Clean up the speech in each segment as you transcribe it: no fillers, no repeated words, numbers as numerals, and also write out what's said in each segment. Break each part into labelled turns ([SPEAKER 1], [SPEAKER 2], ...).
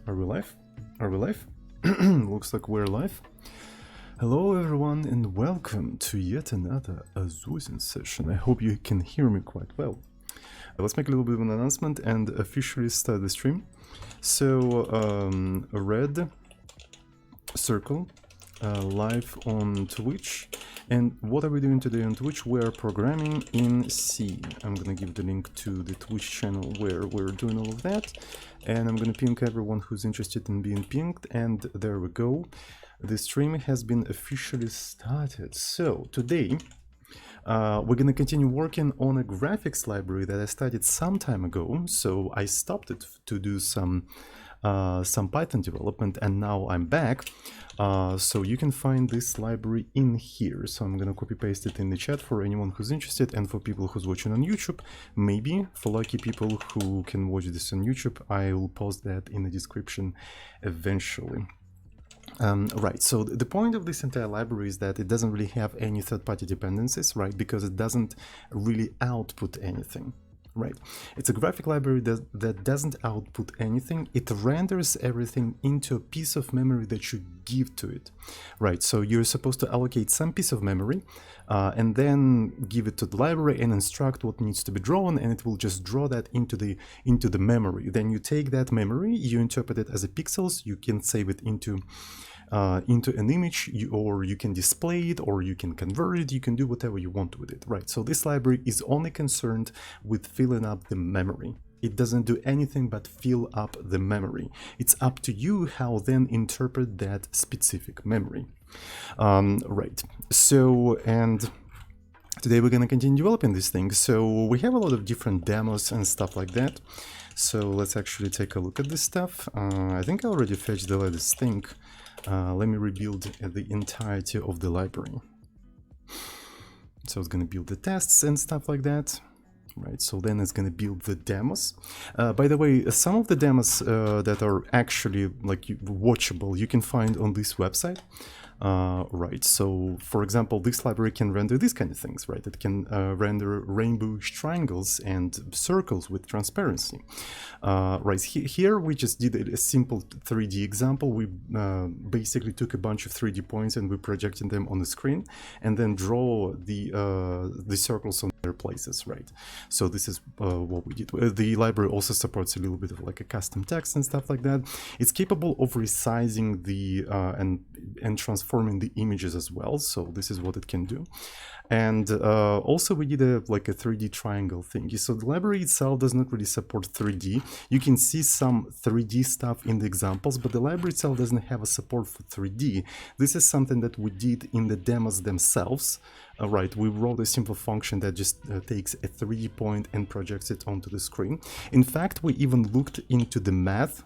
[SPEAKER 1] Are we live? Are we live? Looks like we're live. Hello everyone and welcome to yet another Azusin session. I hope you can hear me quite well. Let's make a little bit of an announcement and officially start the stream. So, a red circle live on Twitch. And what are we doing today on Twitch? We're programming in C. I'm gonna give the link to the Twitch channel where we're doing all of that. And I'm gonna ping everyone who's interested in being pinged. And there we go. The stream has been officially started. So today, we're gonna continue working on a graphics library that I started some time ago. So I stopped it to do some Python development, and now I'm back. So you can find this library in here. So I'm gonna copy paste it in the chat for anyone who's interested, and for people who's watching on YouTube. Maybe for lucky people who can watch this on YouTube, I will post that in the description eventually. Right, so the point of this entire library is that it doesn't really have any third-party dependencies, right? Because it doesn't really output anything. Right, it's a graphic library that doesn't output anything. It renders everything into a piece of memory that you give to it. Right, so you're supposed to allocate some piece of memory and then give it to the library and instruct what needs to be drawn, and it will just draw that into the memory. Then you take that memory, you interpret it as a pixels, you can save it into an image, or you can display it, or you can convert it, you can do whatever you want with it, right? So this library is only concerned with filling up the memory. It doesn't do anything but fill up the memory. It's up to you how then interpret that specific memory. Right, so, and today we're gonna continue developing this thing. So we have a lot of different demos and stuff like that. So let's actually take a look at this stuff. I think I already fetched the latest thing. Let me rebuild the entirety of the library. So it's going to build the tests and stuff like that. Right, so then it's going to build the demos. By the way, some of the demos that are actually like watchable, you can find on this website. Right, so for example, this library can render these kind of things, right? It can render rainbow triangles and circles with transparency. Right, here we just did a simple 3D example. We basically took a bunch of 3D points and we projected them on the screen and then draw the circles on their places, right? So this is what we did. The library also supports a little bit of like a custom text and stuff like that. It's capable of resizing the and transforming the images as well. So this is what it can do. And also we did like a 3D triangle thing. So the library itself does not really support 3D. You can see some 3D stuff in the examples, but the library itself doesn't have a support for 3D. This is something that we did in the demos themselves. Right, we wrote a simple function that just takes a 3D point and projects it onto the screen. In fact, we even looked into the math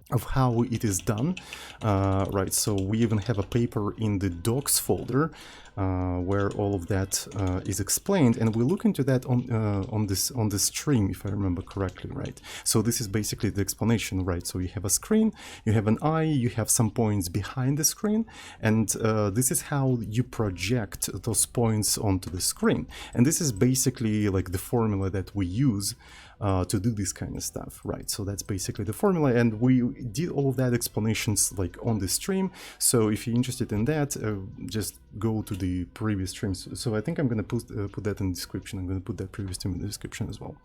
[SPEAKER 1] of how it is done. Right, so we even have a paper in the docs folder where all of that is explained, and we look into that on this stream, if I remember correctly, right? So this is basically the explanation, right? So you have a screen, you have an eye, you have some points behind the screen, and this is how you project those points onto the screen. And this is basically like the formula that we use to do this kind of stuff, right? So that's basically the formula, and we did all of that explanations like on the stream. So if you're interested in that, just go to the previous streams. So I think I'm gonna put that in the description. I'm gonna put that previous stream in the description as well.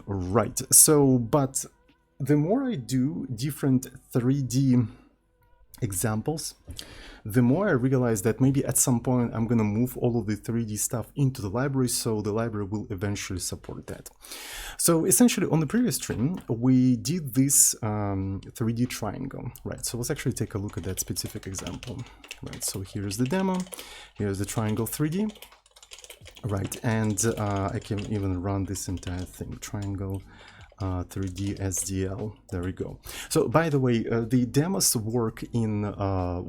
[SPEAKER 1] Right, so, but the more I do different 3D examples, the more I realize that maybe at some point I'm gonna move all of the 3D stuff into the library, so the library will eventually support that. So essentially on the previous stream, we did this 3D triangle, right? So let's actually take a look at that specific example, right? So here's the demo, here's the triangle 3D, right? And I can even run this entire thing, triangle 3D SDL. There we go. So by the way, the demos work in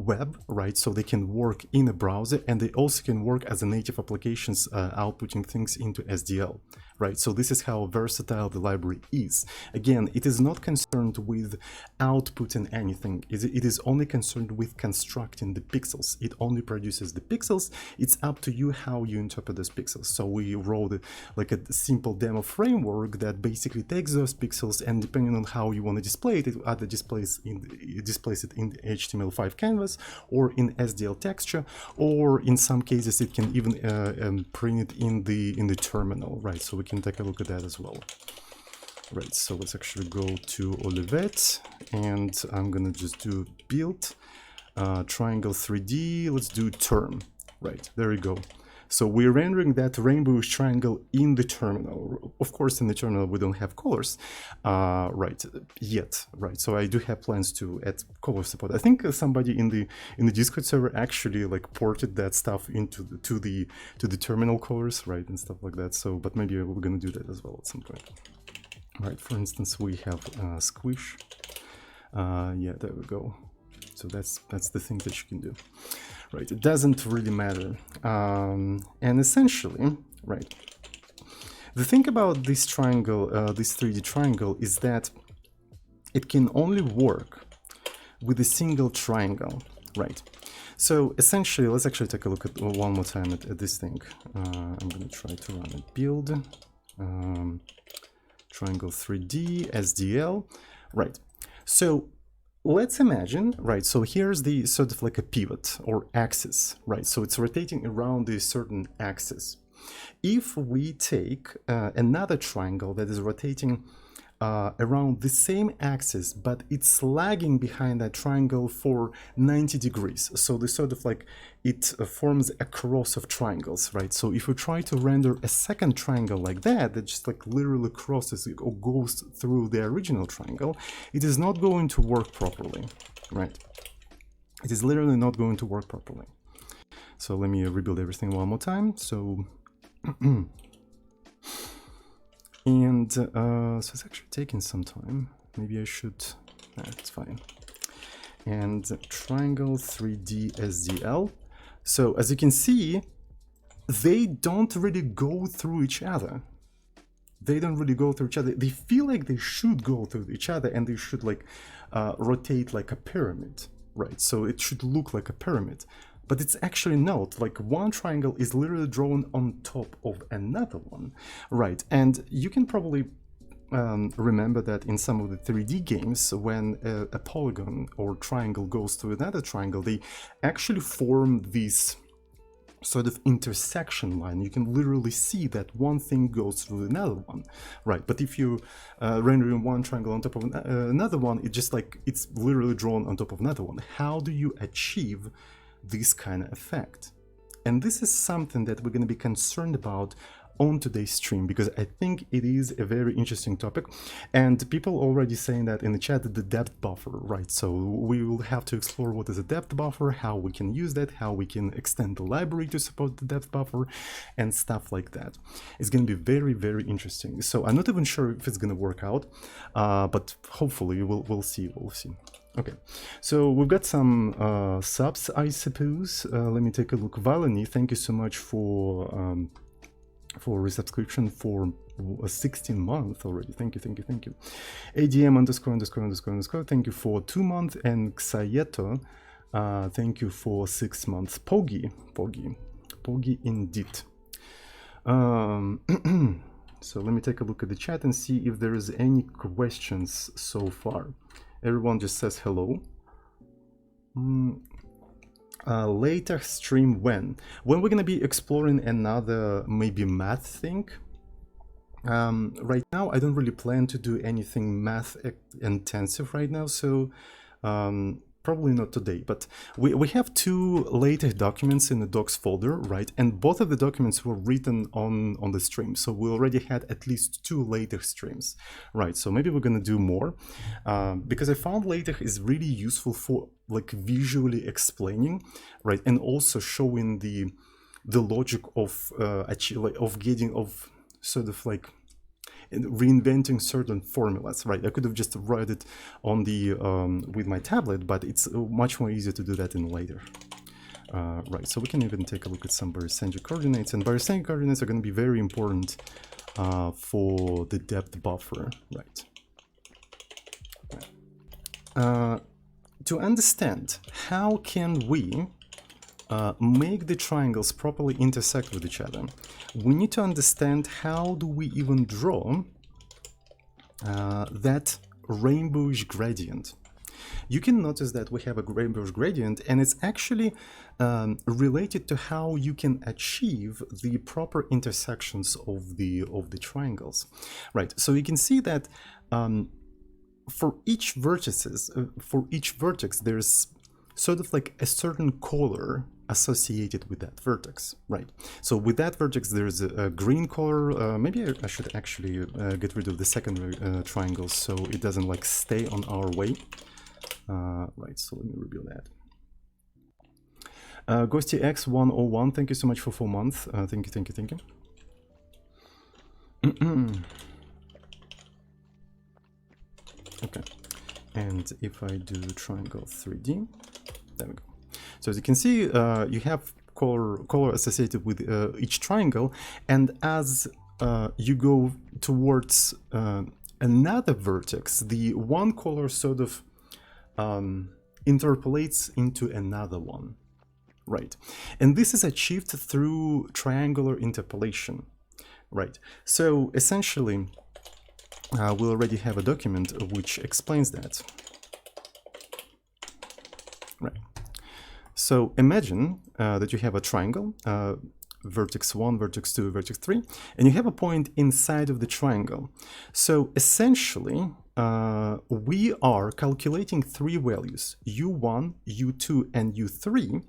[SPEAKER 1] web, right? So they can work in a browser, and they also can work as a native applications outputting things into SDL, right? So this is how versatile the library is. Again, it is not concerned with outputting anything. It is only concerned with constructing the pixels. It only produces the pixels. It's up to you how you interpret those pixels. So we wrote like a simple demo framework that basically takes those pixels, and depending on how you want to display it, it either displays it in the HTML5 canvas or in SDL texture, or in some cases it can even print it in the terminal, right? So we can take a look at that as well. Right, so let's actually go to Olive.c, and I'm gonna just do build triangle 3D. Let's do term. Right, there we go. So we're rendering that rainbowish triangle in the terminal. Of course, in the terminal we don't have colors, right, yet, right? So I do have plans to add color support. I think somebody in the Discord server actually like ported that stuff into the terminal colors, right, and stuff like that. So, but maybe we're gonna do that as well at some point. Right, for instance, we have squish. Yeah, there we go. So that's the thing that you can do. Right, it doesn't really matter. And essentially, right, the thing about this triangle, this 3D triangle, is that it can only work with a single triangle, right? So essentially, let's actually take a look at one more time at this thing. I'm going to try to run it. Build triangle 3D SDL, right? So let's imagine, right, so here's the sort of like a pivot or axis, right? So it's rotating around a certain axis. If we take another triangle that is rotating around the same axis, but it's lagging behind that triangle for 90 degrees. So this sort of like, it forms a cross of triangles, right? So if we try to render a second triangle like that just like literally crosses or goes through the original triangle, it is not going to work properly, right? It is literally not going to work properly. So let me rebuild everything one more time. So and so it's actually taking some time. Maybe I should, it's fine. And triangle 3D SDL. So as you can see, they don't really go through each other. They don't really go through each other. They feel like they should go through each other, and they should like rotate like a pyramid, right? So it should look like a pyramid. But it's actually not, like one triangle is literally drawn on top of another one, right? And you can probably remember that in some of the 3D games, when a polygon or triangle goes to another triangle, they actually form this sort of intersection line. You can literally see that one thing goes through another one, right? But if you rendering one triangle on top of another one, it's just like it's literally drawn on top of another one. How do you achieve this kind of effect? And this is something that we're going to be concerned about on today's stream, because I think it is a very interesting topic, and people already saying that in the chat, the depth buffer, right? So we will have to explore what is a depth buffer, how we can use that, how we can extend the library to support the depth buffer, and stuff like that. It's going to be very, very interesting. So I'm not even sure if it's going to work out, but hopefully we'll see. We'll see. Okay, so we've got some subs, I suppose. Let me take a look. Valani, thank you so much for resubscription for 16 months already. Thank you, thank you, thank you. ADM _____, thank you for 2 months, and Xayeto, thank you for 6 months. Pogi indeed. So let me take a look at the chat and see if there is any questions so far. Everyone just says hello. Later stream when we're gonna be exploring another maybe math thing. Right now I don't really plan to do anything math intensive right now, so probably not today, but we have 2 later documents in the docs folder, right? And both of the documents were written on the stream, so we already had at least 2 later streams, right? So maybe we're gonna do more, because I found later is really useful for like visually explaining, right? And also showing the logic of sort of like reinventing certain formulas, right? I could have just write it on the with my tablet, but it's much more easier to do that in later. Right, so we can even take a look at some Baryshanian coordinates, and Baryshanian coordinates are going to be very important for the depth buffer, right? To understand how can we make the triangles properly intersect with each other, we need to understand how do we even draw that rainbowish gradient. You can notice that we have a rainbowish gradient, and it's actually related to how you can achieve the proper intersections of the triangles, right? So you can see that for each vertex, there's sort of like a certain color associated with that vertex, right? So with that vertex, there's a green color. Maybe I should actually get rid of the second triangle so it doesn't like stay on our way. Right, so let me reveal that. Ghosty X101, thank you so much for 4 months. Thank you. Okay, and if I do triangle 3D, there we go. So as you can see, you have color associated with each triangle, and as you go towards another vertex, the one color sort of interpolates into another one, right? And this is achieved through triangular interpolation, right? So essentially, we already have a document which explains that, right? So imagine that you have a triangle, vertex 1, vertex 2, vertex 3, and you have a point inside of the triangle. So essentially, we are calculating 3 values, u1, u2, and u3,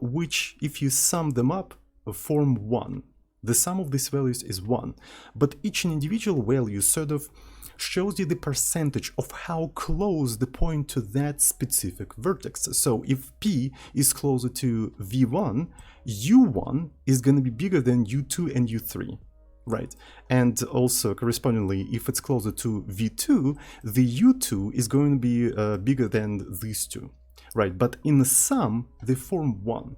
[SPEAKER 1] which, if you sum them up, form 1. The sum of these values is 1, but each individual value sort of shows you the percentage of how close the point to that specific vertex. So if P is closer to V1, U1 is going to be bigger than U2 and U3, right? And also correspondingly, if it's closer to V2, the U2 is going to be bigger than these two, right? But in the sum, they form 1.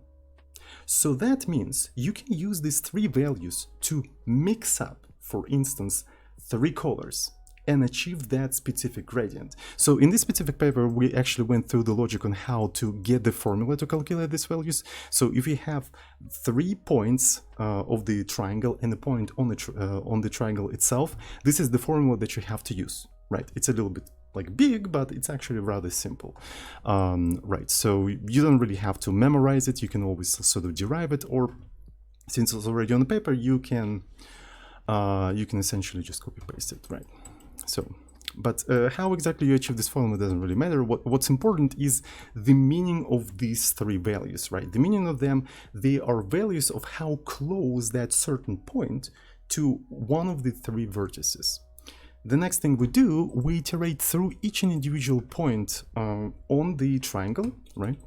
[SPEAKER 1] So that means you can use these 3 values to mix up, for instance, 3 colors and achieve that specific gradient. So in this specific paper, we actually went through the logic on how to get the formula to calculate these values. So if you have 3 points of the triangle and a point on the triangle itself, this is the formula that you have to use, right? It's a little bit like big, but it's actually rather simple, right? So you don't really have to memorize it. You can always sort of derive it, or since it's already on the paper, you can essentially just copy paste it, right? So, but how exactly you achieve this formula doesn't really matter. What's important is the meaning of these 3 values, right? The meaning of them, they are values of how close that certain point to one of the 3 vertices. The next thing we do, we iterate through each individual point on the triangle, right?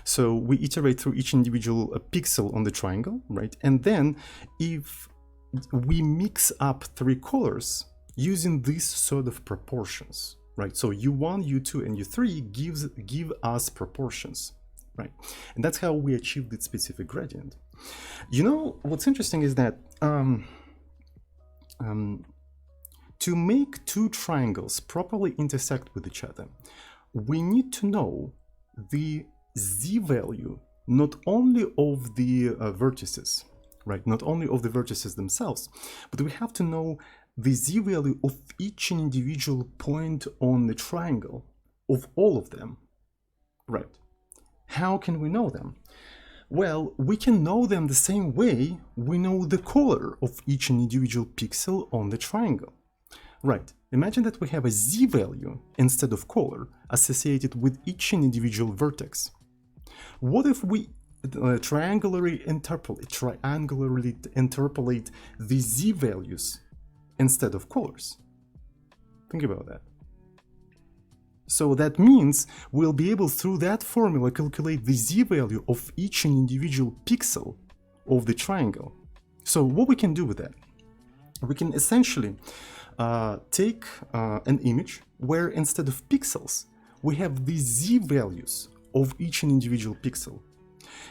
[SPEAKER 1] So we iterate through each individual pixel on the triangle, right? And then if we mix up 3 colors using these sort of proportions, right? So U1, U2, and U3 give us proportions, right? And that's how we achieve the specific gradient. You know, what's interesting is that to make 2 triangles properly intersect with each other, we need to know the z value not only of the vertices, right? Not only of the vertices themselves, but we have to know the z value of each individual point on the triangle, of all of them, right? How can we know them? Well, we can know them the same way we know the color of each individual pixel on the triangle, right? Imagine that we have a z value instead of color associated with each individual vertex. What if we triangularly interpolate the z values instead of colors? Think about that. So that means we'll be able, through that formula, calculate the z value of each individual pixel of the triangle. So what we can do with that? We can essentially take an image where instead of pixels, we have the z values of each individual pixel.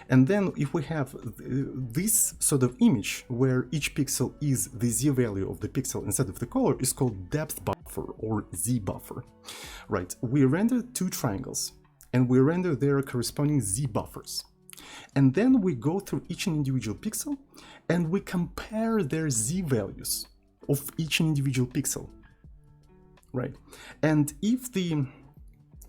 [SPEAKER 1] And then if we have this sort of image where each pixel is the Z value of the pixel instead of the color, is called depth buffer or Z buffer, right? We render two triangles and we render their corresponding Z buffers. And then we go through each individual pixel and we compare their Z values of each individual pixel, right? And if the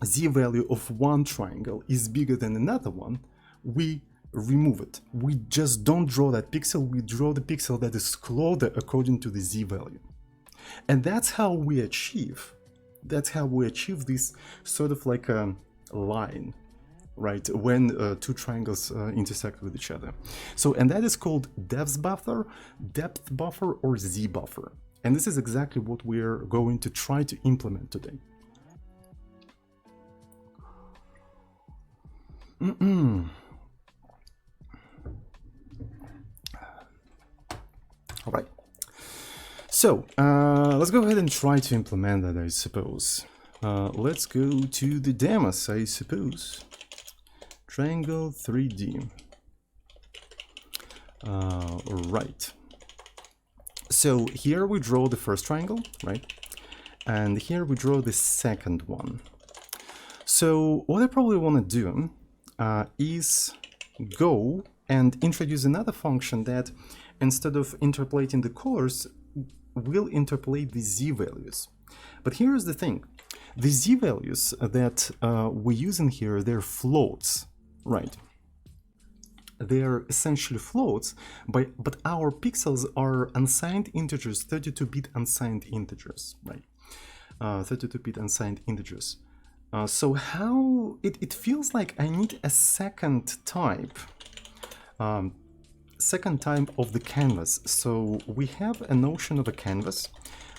[SPEAKER 1] Z value of one triangle is bigger than another one, we remove it. We just don't draw that pixel, we draw the pixel that is closer according to the Z value. And that's how we achieve this sort of like a line, right, when two triangles intersect with each other. So, and that is called depth buffer, or Z buffer. And this is exactly what we're going to try to implement today. All right. So let's go ahead and try to implement that, I suppose. Let's go to the demos, I suppose. Triangle 3D. Right. So here we draw the first triangle, right? And here we draw the second one. So what I probably want to do is go and introduce another function that, instead of interpolating the colors, will interpolate the Z values. But here's the thing. The Z values that we use in here, they're floats, right? They're essentially floats, but our pixels are unsigned integers, 32-bit unsigned integers, right? 32-bit unsigned integers. So how it feels like I need a second type of the canvas. So we have a notion of a canvas,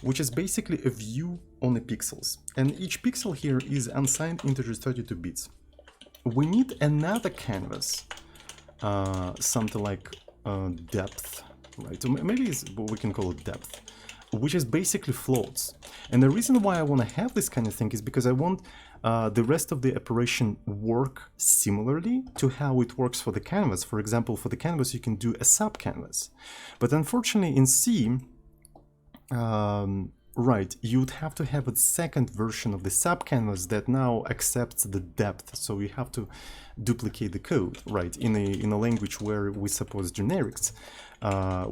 [SPEAKER 1] which is basically a view on the pixels, and each pixel here is unsigned integers, 32 bits. We need another canvas, something like depth, right? So maybe it's what we can call it depth, which is basically floats. And the reason why I want to have this kind of thing is because I want the rest of the operation work similarly to how it works for the canvas. For example, for the canvas you can do a sub-canvas, but unfortunately in C, right, you'd have to have a second version of the sub-canvas that now accepts the depth, so you have to duplicate the code, right? In a language where we suppose generics,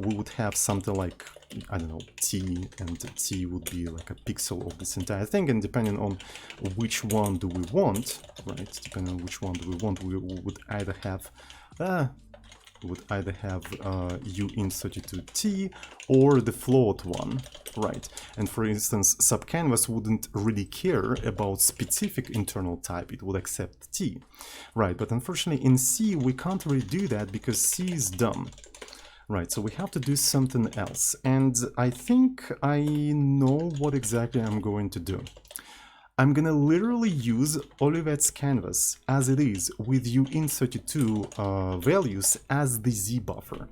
[SPEAKER 1] we would have something like, I don't know, T, and T would be like a pixel of this entire thing, and depending on which one do we want, right, depending on which one do we want, we would either have u-in32t or the float one, right? And for instance, subcanvas wouldn't really care about specific internal type, it would accept t, right? But unfortunately in C we can't really do that because C is dumb, right? So we have to do something else, and I think I know what exactly I'm going to do. I'm gonna literally use Olive.c canvas as it is with u-in32 values as the Z buffer.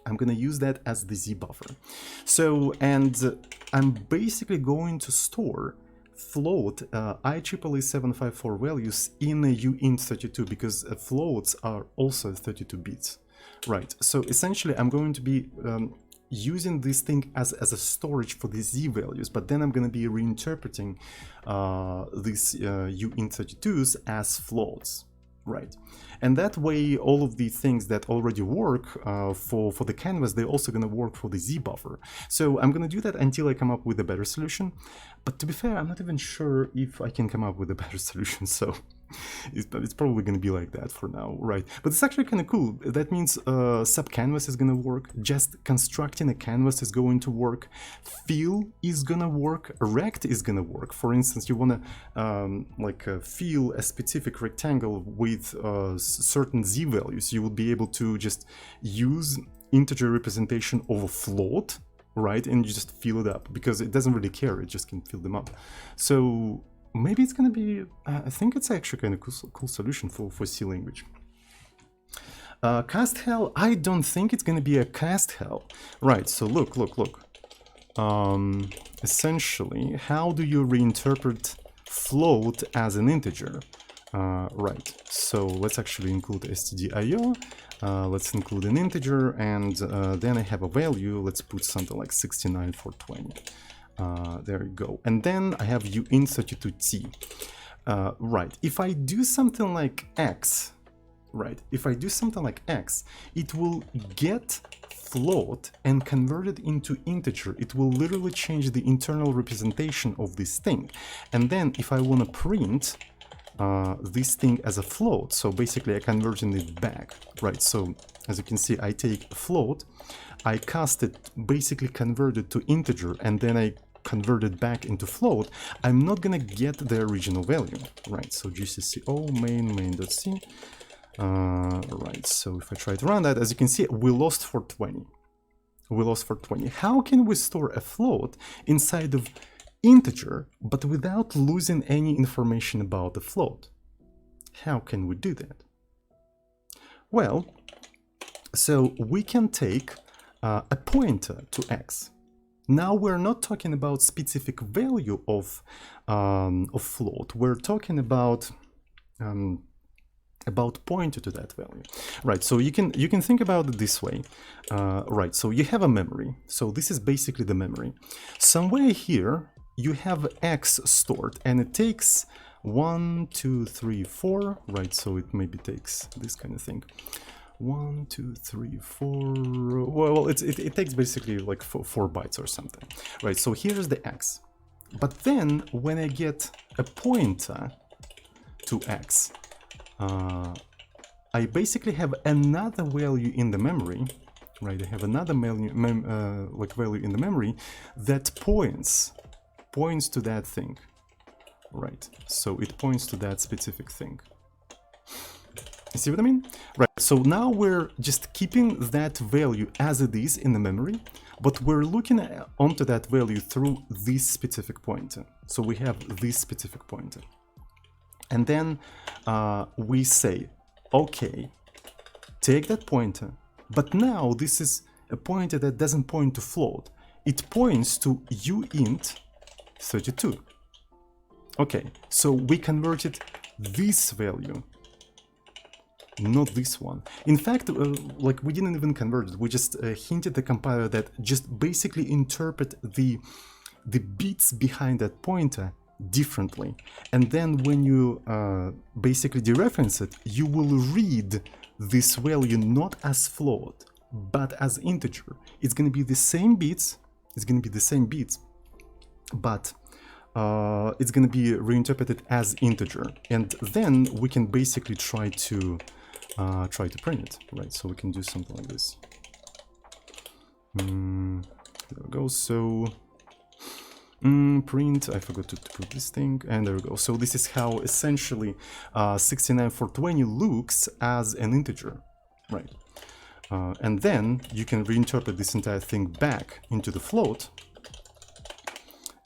[SPEAKER 1] I'm gonna use that as the Z buffer. So, and I'm basically going to store float IEEE 754 values in a u-in32 because floats are also 32 bits, right? So essentially I'm going to be using this thing as a storage for the Z values, but then I'm going to be reinterpreting these u-in32s as floats, right? And that way all of the things that already work for the canvas, they're also going to work for the Z buffer. So I'm going to do that until I come up with a better solution, but to be fair, I'm not even sure if I can come up with a better solution, so it's probably going to be like that for now, right? But it's actually kind of cool. That means sub-canvas is going to work, just constructing a canvas is going to work, fill is going to work, rect is going to work. For instance, you want to fill a specific rectangle with certain Z values, you would be able to just use integer representation of a float, right? And you just fill it up because it doesn't really care, it just can fill them up. So maybe it's going to be, I think it's actually kind of cool solution for C language. Cast hell, I don't think it's going to be a cast hell. Right, so look. Essentially, how do you reinterpret float as an integer? Right, so let's actually include stdio, let's include an integer, and then I have a value. Let's put something like 69 for 20. There you go. And then I have uint32t. Right, if I do something like x, right, if I do something like x, it will get float and convert it into integer. It will literally change the internal representation of this thing. And then if I want to print this thing as a float, so basically I converting it back, right? So as you can see, I take a float, I cast it, basically convert it to integer, and then I convert it back into float. I'm not gonna get the original value, right? So gcco main.c. Right, so if I try to run that, as you can see, we lost for 20. We lost for 20. How can we store a float inside of integer, but without losing any information about the float? How can we do that? Well, so we can take a pointer to x. Now we're not talking about specific value of float. We're talking about pointer to that value, right? So you can think about it this way, right? So you have a memory. So this is basically the memory. Somewhere here you have x stored, and it takes 1, 2, 3, 4, right? So it maybe takes this kind of thing. 1, 2, 3, 4. Well, it takes basically like 4 bytes or something, right? So here's the x. But then when I get a pointer to x, I basically have another value in the memory, right? I have another value in the memory that points to that thing, right? So it points to that specific thing. You see what I mean? Right, so now we're just keeping that value as it is in the memory, but we're looking onto that value through this specific pointer. So we have this specific pointer. And then we say, okay, take that pointer, but now this is a pointer that doesn't point to float. It points to uint32. Okay, so we converted this value, not this one. In fact, like we didn't even convert it. We just hinted the compiler that just basically interpret the bits behind that pointer differently. And then when you basically dereference it, you will read this value not as float, but as integer. It's going to be the same bits. It's going to be the same bits, but it's going to be reinterpreted as integer. And then we can basically try to print it, right? So we can do something like this. There we go. So print, I forgot to put this thing, and there we go. So this is how essentially 69 for 20 looks as an integer, right? And then you can reinterpret this entire thing back into the float,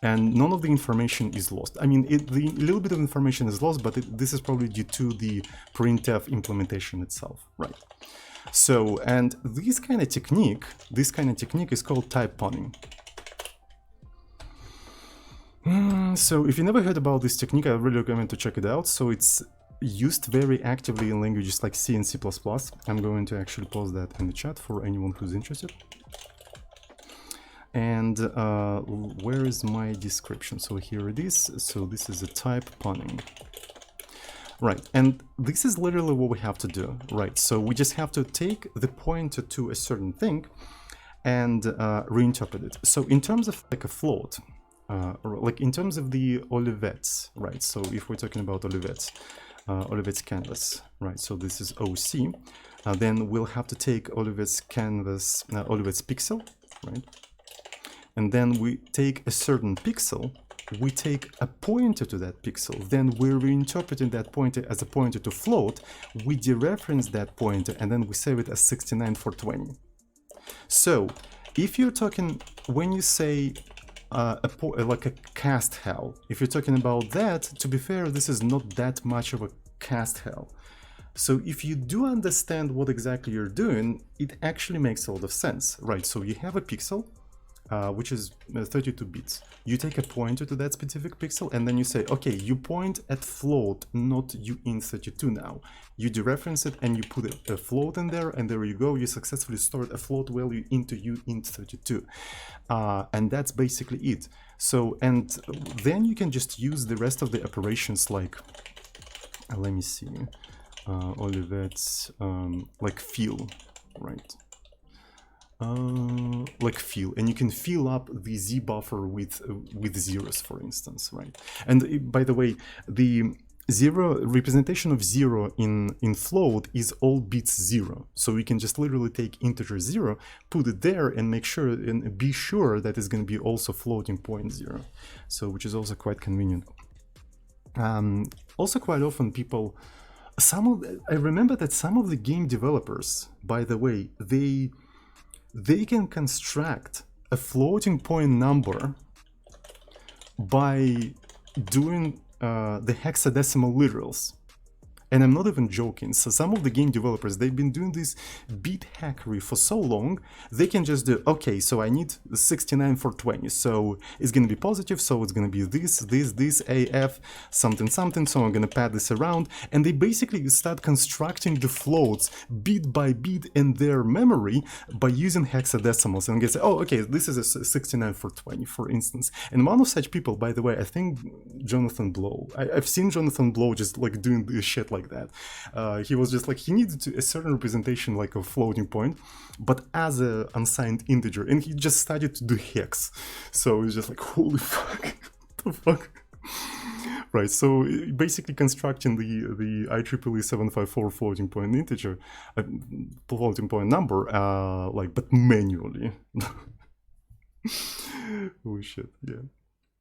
[SPEAKER 1] and none of the information is lost. I mean, the little bit of information is lost, but this is probably due to the printf implementation itself, right? So, and this kind of technique is called type punning. So if you never heard about this technique, I really recommend to check it out. So it's used very actively in languages like C and C++. I'm going to actually post that in the chat for anyone who's interested. And where is my description? So here it is. So this is a type punning. Right, and this is literally what we have to do, right? So we just have to take the pointer to a certain thing and reinterpret it. So in terms of like a float, like in terms of the Olive.c, right? So if we're talking about Olive.c canvas, right? So this is OC. Then we'll have to take Olive.c canvas, Olive.c pixel, right? And then we take a certain pixel, we take a pointer to that pixel, then we're reinterpreting that pointer as a pointer to float, we dereference that pointer, and then we save it as 69 for 20. So if you're talking, when you say like a cast hell, if you're talking about that, to be fair, this is not that much of a cast hell. So if you do understand what exactly you're doing, it actually makes a lot of sense, right? So you have a pixel, which is 32 bits. You take a pointer to that specific pixel, and then you say, okay, you point at float, not uint32 now. You dereference it, and you put a float in there, and there you go. You successfully stored a float value into uint32. And that's basically it. So, and then you can just use the rest of the operations like, let me see, Olive.c like fill, right? Like fill, and you can fill up the Z buffer with zeros, for instance, right? And by the way, the zero representation of 0 in float is all bits 0, so we can just literally take integer 0, put it there, and make sure and be sure that it's going to be also floating point 0, so which is also quite convenient. Also, quite often people, I remember that some of the game developers, by the way, they can construct a floating point number by doing the hexadecimal literals. And I'm not even joking. So some of the game developers, they've been doing this bit hackery for so long, they can just do, okay, so I need 69 for 20. So it's going to be positive. So it's going to be this, AF, something, something. So I'm going to pad this around. And they basically start constructing the floats bit by bit in their memory by using hexadecimals. And they say, oh, okay, this is a 69 for 20, for instance. And one of such people, by the way, I think Jonathan Blow. I've seen Jonathan Blow just like doing this shit like that. He was just like, he needed a certain representation like a floating point, but as a unsigned integer, and he just started to do hex. So it's just like, holy fuck, what the fuck? Right, so basically constructing the IEEE 754 floating point integer, floating point number, like, but manually. Oh shit, yeah.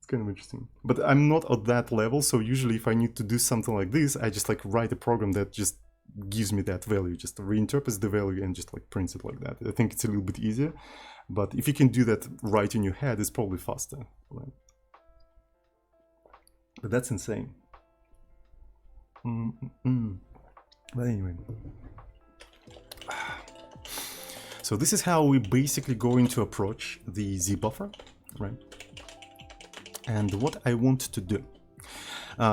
[SPEAKER 1] Kind of interesting, but I'm not at that level, so usually if I need to do something like this, I just like write a program that just gives me that value, just reinterprets the value and just like prints it like that. I think it's a little bit easier, but if you can do that right in your head, it's probably faster, right? But that's insane. But anyway, so this is how we basically going to approach the Z buffer, right? And what I want to do.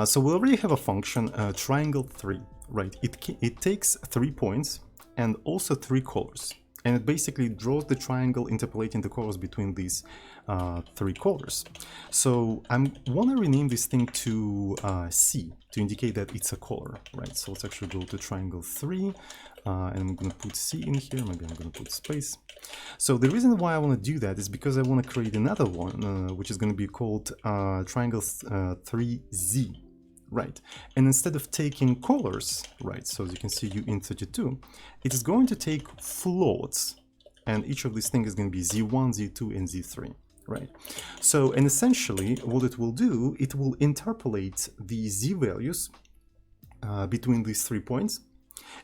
[SPEAKER 1] So we already have a function, triangle3, right? It takes 3 points and also 3 colors. And it basically draws the triangle, interpolating the colors between these 3 colors. So I want to rename this thing to C to indicate that it's a color, right? So let's actually go to triangle3, and I'm going to put C in here. Maybe I'm going to put space. So the reason why I want to do that is because I want to create another one, which is going to be called triangle 3Z, right? And instead of taking colors, right, so as you can see uint32, it is going to take floats, and each of these things is going to be Z1, Z2, and Z3, right? So, and essentially what it will do, it will interpolate the Z values between these 3 points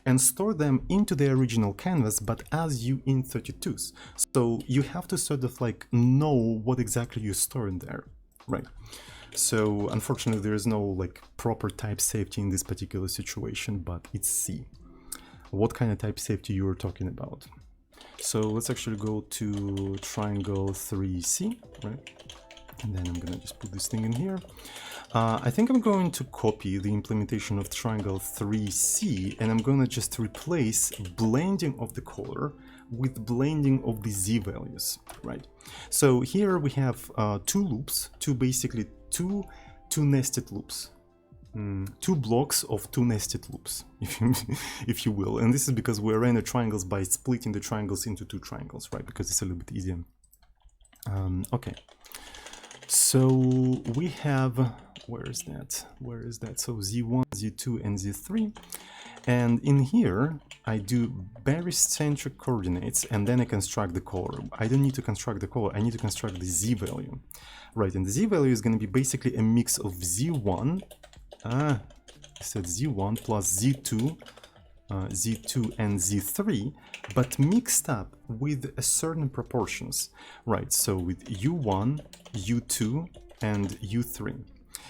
[SPEAKER 1] and store them into the original canvas, but as uint32s. So you have to sort of like know what exactly you store in there, right? So unfortunately there is no like proper type safety in this particular situation, but it's C. What kind of type safety you are talking about? So let's actually go to triangle 3C, right? And then I'm gonna just put this thing in here. I think I'm going to copy the implementation of triangle 3C, and I'm gonna just replace blending of the color with blending of the Z values, right? So here we have 2 loops, basically two nested loops. 2 blocks of 2 nested loops, if you will. And this is because we arrange the triangles by splitting the triangles into 2 triangles, right? Because it's a little bit easier. Okay. So we have, where is that? So Z1, Z2, and Z3. And in here, I do barycentric coordinates, and then I construct the color. I don't need to construct the color, I need to construct the Z value. Right, and the Z value is going to be basically a mix of Z1, I said Z1 plus Z2, Z2 and Z3, but mixed up with a certain proportions, right? So with U1, U2 and U3.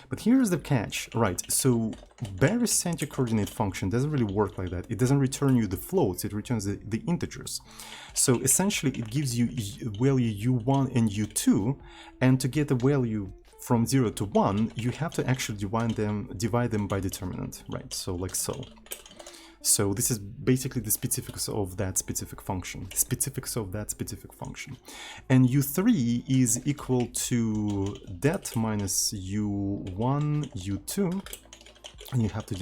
[SPEAKER 1] But here's the catch, right? So bare center coordinate function doesn't really work like that. It doesn't return you the floats, it returns the integers. So essentially it gives you value u1 and u2, and to get a value from 0 to 1, you have to actually divide them by determinant, right? So like so. So this is basically the specifics of that specific function. And u3 is equal to that minus u1, u2, and you have to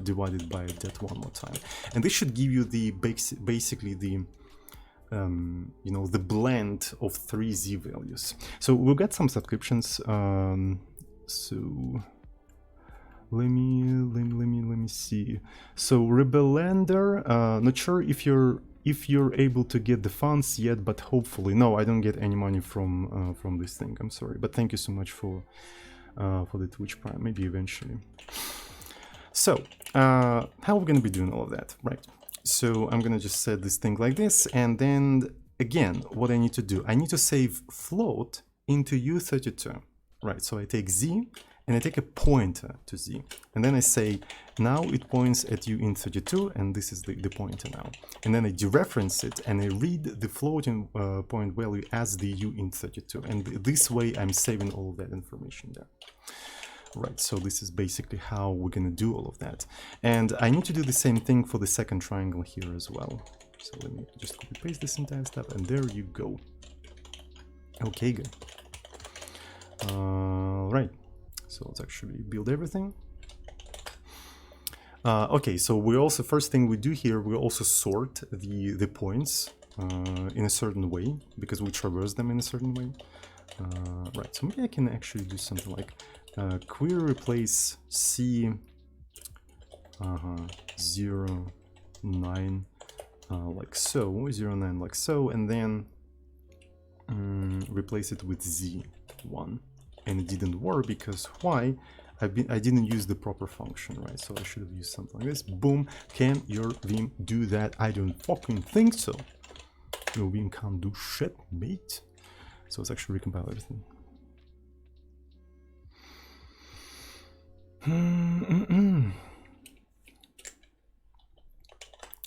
[SPEAKER 1] divide it by that one more time. And this should give you the basically the you know, the blend of 3 z values. So we'll get some subscriptions. So let me see. So Rebelander, not sure if you're able to get the funds yet, but hopefully. No, I don't get any money from this thing. I'm sorry, but thank you so much for the Twitch Prime. Maybe eventually. So how are we gonna be doing all of that, right? So I'm gonna just set this thing like this, and then again, what I need to do, I need to save float into u32, right? So I take z and I take a pointer to z, and then I say now it points at u in 32, and this is the pointer now, and then I dereference it and I read the floating point value as the u in 32, and this way I'm saving all of that information there. Right, so this is basically how we're gonna do all of that. And I need to do the same thing for the second triangle here as well. So let me just copy paste this entire step, and there you go. Okay, good. Right, so let's actually build everything. Okay, so we also, first thing we do here, we also sort the points in a certain way, because we traverse them in a certain way. Right, so maybe I can actually do something like query replace c 0, 9 like so, 0, 9 like so, and then replace it with z1. And it didn't work because why? I didn't use the proper function, right? So I should have used something like this. Boom. Can your Vim do that? I don't fucking think so. Your Vim can't do shit, mate. So let's actually recompile everything.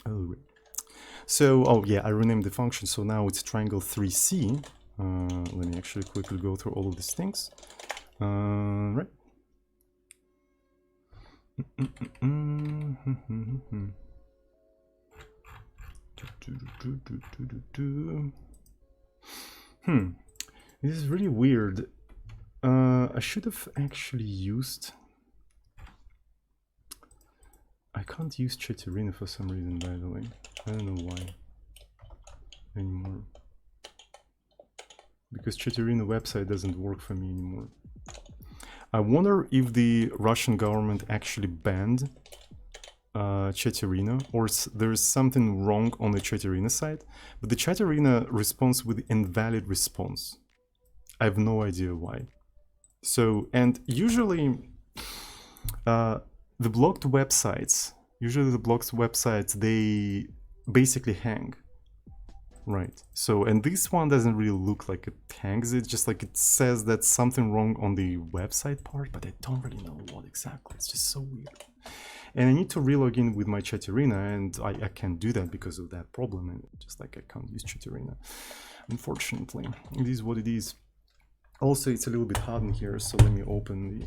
[SPEAKER 1] Oh, so, oh yeah, I renamed the function, so now it's triangle 3C. Let me actually quickly go through all of these things. Right. This is really weird. I should have actually used... I can't use Chaturina for some reason, by the way. I don't know why anymore. Because Chaturina website doesn't work for me anymore. I wonder if the Russian government actually banned Chaturina, or there's something wrong on the Chaturina side. But the Chaturina responds with invalid response. I have no idea why. So, and usually the blocked websites, they basically hang, right? So, and this one doesn't really look like it hangs, it's just like it says that something wrong on the website part, but I don't really know what exactly. It's just so weird. And I need to relog in with my Chaturina, and I can't do that because of that problem, and just like I can't use Chaturina. Unfortunately, it is what it is. Also, it's a little bit hard in here, so let me open the...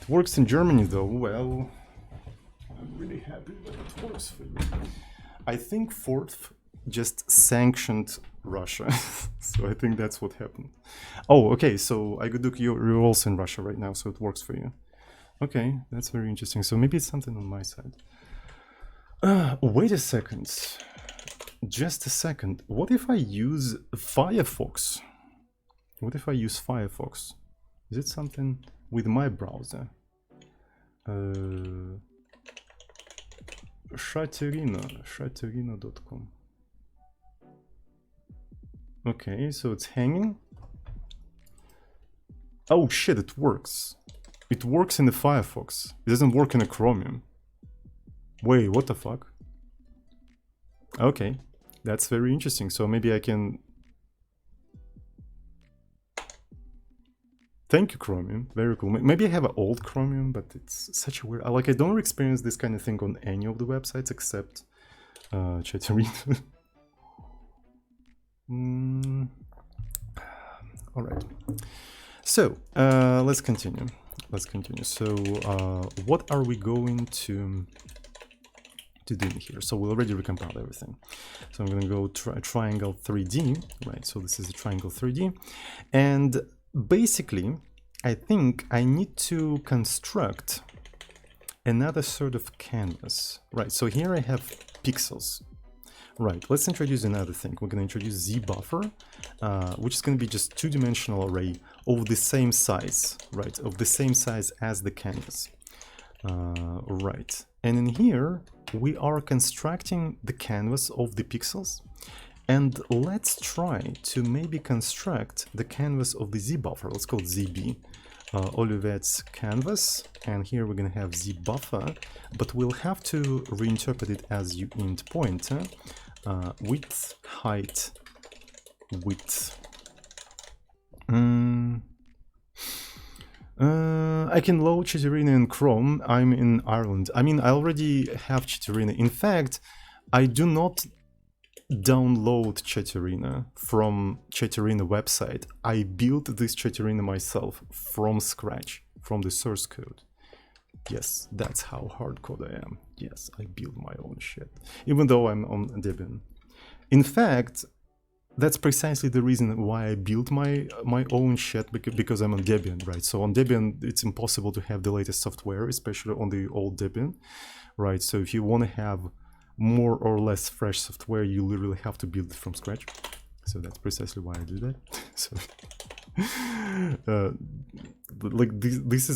[SPEAKER 1] It works in Germany though. Well, I'm really happy that it works for you. I think Forth just sanctioned Russia, so I think that's what happened. Oh, okay, so Aiguduk, you're also in Russia right now, so it works for you. Okay, that's very interesting. So maybe it's something on my side. Wait a second. Just a second. What if I use Firefox? What if I use Firefox? Is it something with my browser? Chaturina.com. Okay, so it's hanging. Oh shit, it works. It works in the Firefox. It doesn't work in a Chromium. Wait, what the fuck? Okay, that's very interesting. So maybe I can... Thank you, Chromium. Very cool. Maybe I have an old Chromium, but it's such a weird... Like, I don't experience this kind of thing on any of the websites except Chatterina. All right. So, let's continue. So, what are we going to do here? So we already recompiled everything. So I'm going to go triangle 3D, right? So this is a triangle 3D. And basically, I think I need to construct another sort of canvas, right? So here I have pixels. Right, let's introduce another thing. We're going to introduce zbuffer, which is going to be just two-dimensional array of the same size, right? Of the same size as the canvas. Right, and in here we are constructing the canvas of the pixels, and let's try to maybe construct the canvas of the zbuffer. Let's call it zb, Olive.c canvas, and here we're going to have zbuffer, but we'll have to reinterpret it as uint pointer, width, height, width. I can load Chatterina in Chrome. I'm in Ireland. I mean, I already have Chatterina. In fact, I do not download Chatterina from Chatterina website. I built this Chatterina myself from scratch, from the source code. Yes, that's how hardcore I am. Yes, I build my own shit, even though I'm on Debian. In fact, that's precisely the reason why I built my own shit, because I'm on Debian, right? So on Debian, it's impossible to have the latest software, especially on the old Debian, right? So if you want to have more or less fresh software, you literally have to build it from scratch. So that's precisely why I do that. So, like this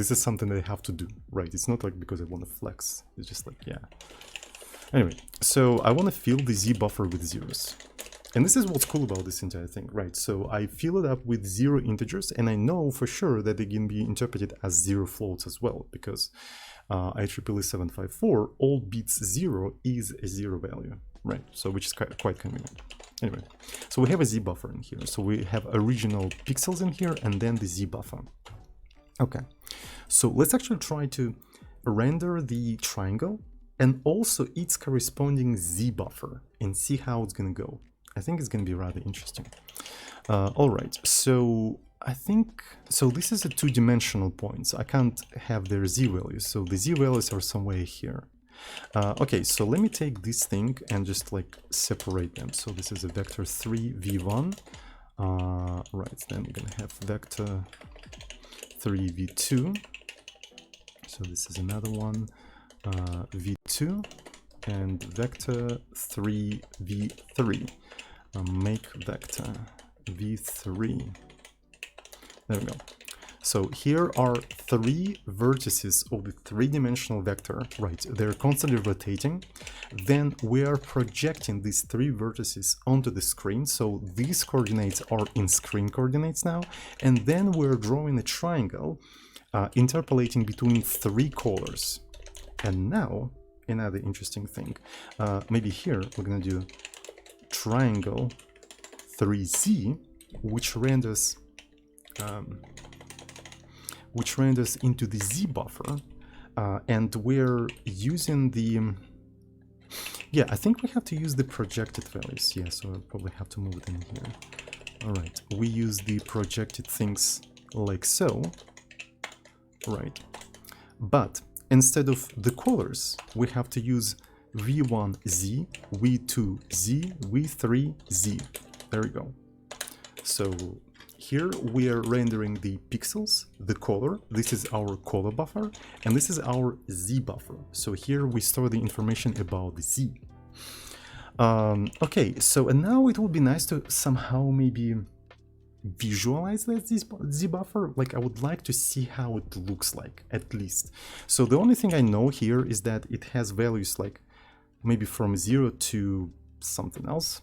[SPEAKER 1] is something that I have to do, right? It's not like because I want to flex. It's just like, yeah. Anyway, so I want to fill the zbuffer with zeros. And this is what's cool about this entire thing, right? So I fill it up with 0 integers, and I know for sure that they can be interpreted as 0 floats as well, because IEEE 754, all bits 0 is a 0 value, right? So which is quite convenient. Anyway, so we have a zbuffer in here. So we have original pixels in here, and then the zbuffer. Okay, so let's actually try to render the triangle and also its corresponding zbuffer and see how it's going to go. I think it's going to be rather interesting. All right, so I think, so this is a two-dimensional point, so I can't have their z values, so the z values are somewhere here. Okay, so let me take this thing and just like separate them. So this is a vector 3 v1, right, then we're gonna have vector 3 v2, so this is another one, v2, and vector 3 v3. Make vector v3. There we go. So here are 3 vertices of the 3-dimensional vector, right? They're constantly rotating. Then we are projecting these 3 vertices onto the screen. So these coordinates are in screen coordinates now. And then we're drawing a triangle, interpolating between 3 colors. And now, another interesting thing. Maybe here we're gonna do triangle 3z, which renders into the zbuffer, and we're using the yeah, I think we have to use the projected values. Yeah, so I'll probably have to move it in here. All right, we use the projected things like so, right? But instead of the colors, we have to use v1z, v2z, v3z. There we go. So here we are rendering the pixels, the color. This is our color buffer, and this is our z buffer. So here we store the information about the z. Okay, so and now it would be nice to somehow maybe visualize that z buffer. Like, I would like to see how it looks like, at least. So the only thing I know here is that it has values like maybe from 0 to something else.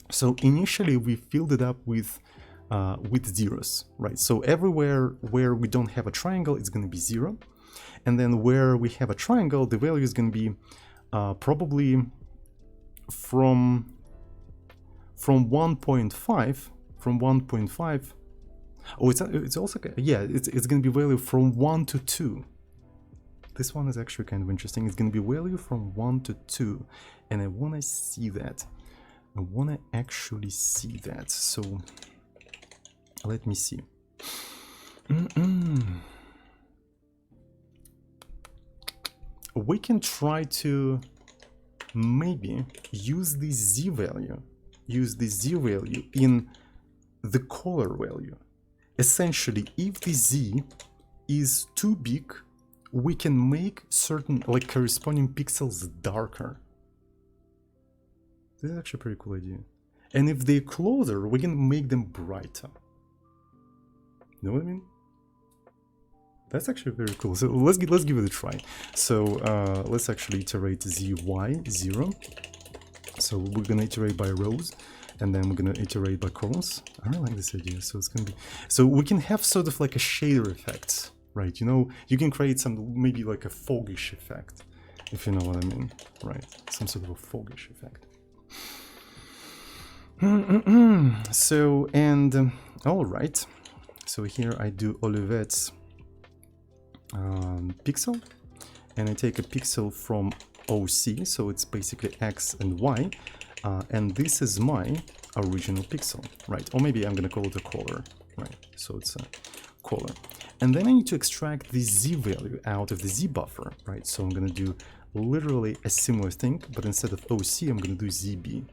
[SPEAKER 1] So initially we filled it up with zeros, right? So everywhere where we don't have a triangle, it's going to be 0. And then where we have a triangle, the value is going to be probably from 1.5, Oh, it's also, yeah, it's gonna be value from 1 to 2. This one is actually kind of interesting. It's gonna be value from 1 to 2, and I wanna see that. I wanna actually see that. So let me see. We can try to maybe use the z value, in the color value. Essentially, if the z is too big, we can make certain like corresponding pixels darker. This is actually a pretty cool idea. And if they're closer, we can make them brighter. You know what I mean? That's actually very cool. So let's give it a try. So let's actually iterate zy0. So we're gonna iterate by rows, and then we're gonna iterate by columns. I really like this idea. So it's gonna be, so we can have sort of like a shader effect, right? You know, you can create some maybe like a foggish effect, if you know what I mean, right? Some sort of a foggish effect. So, and all right. So here I do Olive.c pixel, and I take a pixel from OC, so it's basically X and Y, and this is my original pixel, right? Or maybe I'm gonna call it a color, right? So it's a color. And then I need to extract the Z value out of the Z buffer, right? So I'm gonna do literally a similar thing, but instead of OC, I'm gonna do ZB,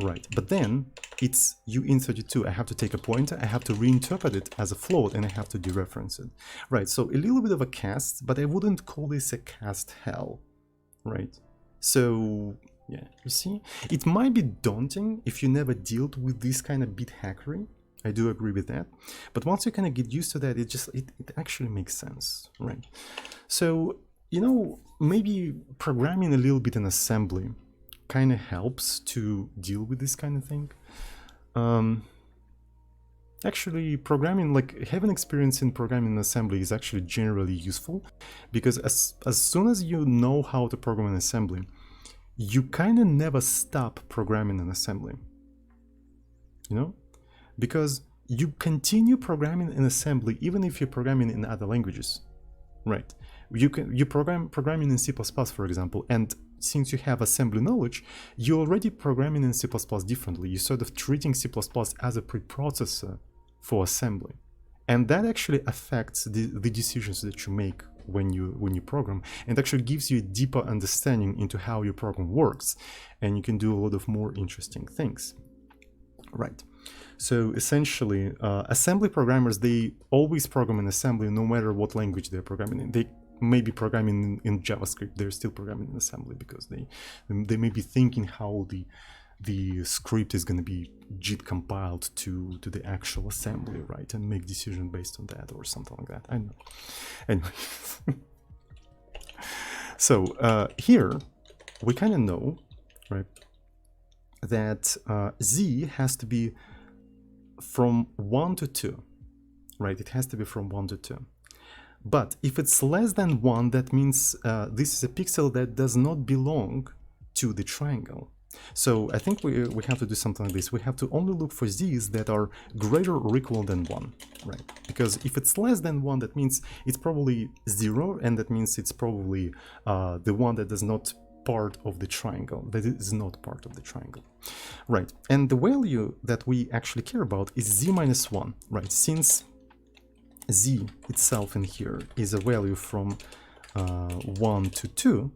[SPEAKER 1] right? But then it's uint32. I have to take a pointer, I have to reinterpret it as a float, and I have to dereference it, right? So a little bit of a cast, but I wouldn't call this a cast hell, right? So yeah, you see, it might be daunting if you never dealt with this kind of bit hackery. I do agree with that, but once you kind of get used to that, it actually makes sense, right? So, you know, maybe programming a little bit in assembly kind of helps to deal with this kind of thing. Actually, programming, like having experience in programming in assembly is actually generally useful, because as soon as you know how to program in assembly, you kind of never stop programming in assembly, you know, because you continue programming in assembly even if you're programming in other languages, right? You programming in C++, for example, and since you have assembly knowledge, you're already programming in C++ differently. You're sort of treating C++ as a preprocessor for assembly, and that actually affects the decisions that you make when you program, and actually gives you a deeper understanding into how your program works, and you can do a lot of more interesting things, right? So essentially, assembly programmers, they always program in assembly no matter what language they're programming in. They may be programming in JavaScript, they're still programming in assembly, because they may be thinking how the script is going to be JIT compiled to the actual assembly, right, and make decision based on that or something like that. I don't know. Anyway, so here we kind of know, right, that Z has to be from 1 to 2, right? It has to be from 1 to 2. But if it's less than 1, that means this is a pixel that does not belong to the triangle. So I think we have to do something like this. We have to only look for z's that are greater or equal than 1, right? Because if it's less than 1, that means it's probably 0, and that means it's probably the one that is not part of the triangle, that is not part of the triangle, right? And the value that we actually care about is z minus 1, right? Since z itself in here is a value from 1 to 2,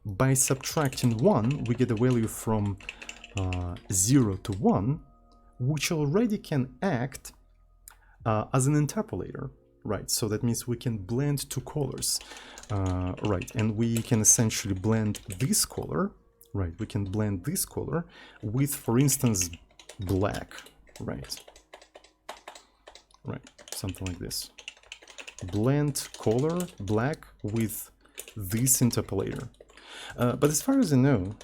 [SPEAKER 1] by subtracting 1, we get a value from 0 to 1, which already can act as an interpolator, right? So that means we can blend two colors, right? And we can essentially blend this color, right? We can blend this color with, for instance, black, right? Right, something like this. Blend color black with this interpolator. But as far as I know,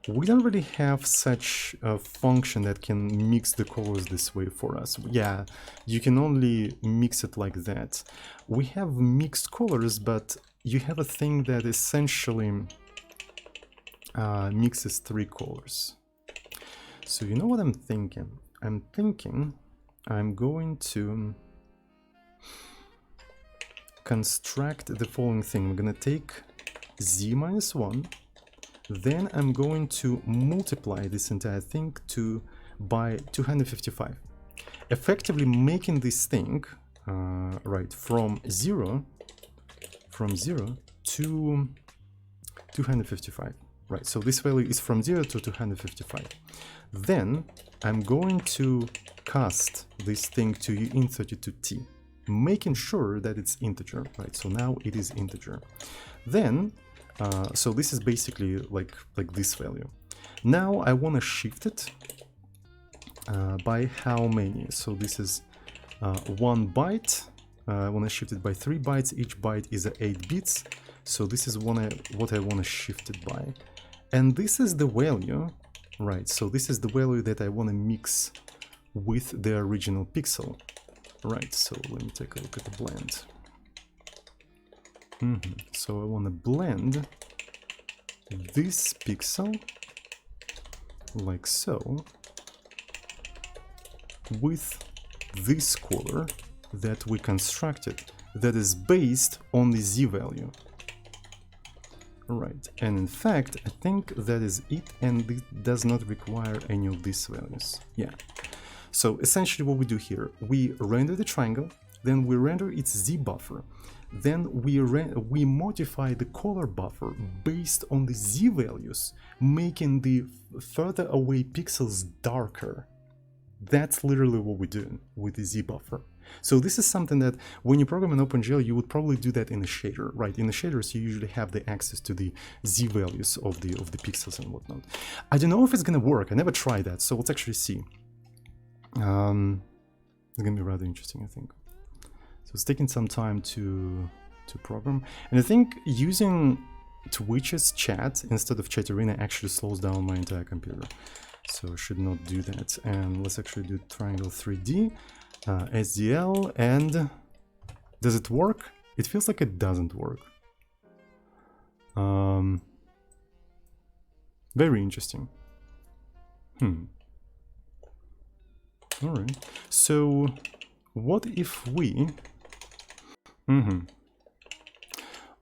[SPEAKER 1] we don't really have such a function that can mix the colors this way for us. Yeah, you can only mix it like that. We have mixed colors, but you have a thing that essentially mixes 3 colors. So you know what I'm thinking? I'm thinking I'm going to construct the following thing. We're going to take z minus 1, then I'm going to multiply this entire thing by 255, effectively making this thing right from 0 to 255. Right, so this value is from 0 to 255. Then I'm going to cast this thing to in32t, making sure that it's integer, right? So now it is integer. Then, so this is basically like this value. Now I want to shift it by how many? So this is 1 byte. I want to shift it by 3 bytes. Each byte is 8 bits. So this is what I want to shift it by. And this is the value, right? So this is the value that I want to mix with the original pixel, right? So let me take a look at the blend. So I want to blend this pixel like so with this color that we constructed that is based on the z value. Right, and in fact, I think that is it, and it does not require any of these values. Yeah. So essentially what we do here, we render the triangle, then we render its z buffer, then we modify the color buffer based on the z values, making the further away pixels darker. That's literally what we do with the z buffer. So this is something that when you program in OpenGL, you would probably do that in a shader, right? In the shaders, you usually have the access to the z values of the pixels and whatnot. I don't know if it's gonna work. I never tried that, so let's actually see. It's gonna be rather interesting, I think. So it's taking some time to program, and I think using Twitch's chat instead of Chat Arena actually slows down my entire computer. So I should not do that. And let's actually do triangle 3D. SDL, and does it work? It feels like it doesn't work. Very interesting. Alright, so what if we...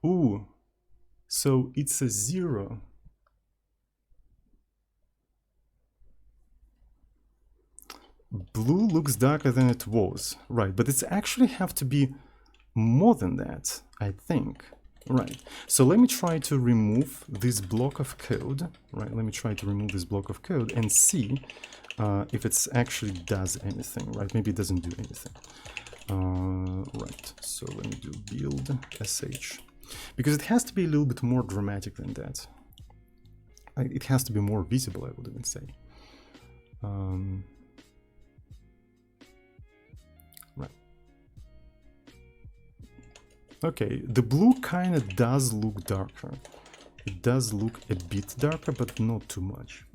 [SPEAKER 1] Ooh, so it's a 0. Blue looks darker than it was, right, but it's actually have to be more than that, I think. Right, so let me try to remove this block of code, right, let me try to remove this block of code and see if it actually does anything, right, maybe it doesn't do anything. Right, so let me do build sh, because it has to be a little bit more dramatic than that. It has to be more visible, I would even say. Okay, the blue kind of does look darker. It does look a bit darker, but not too much.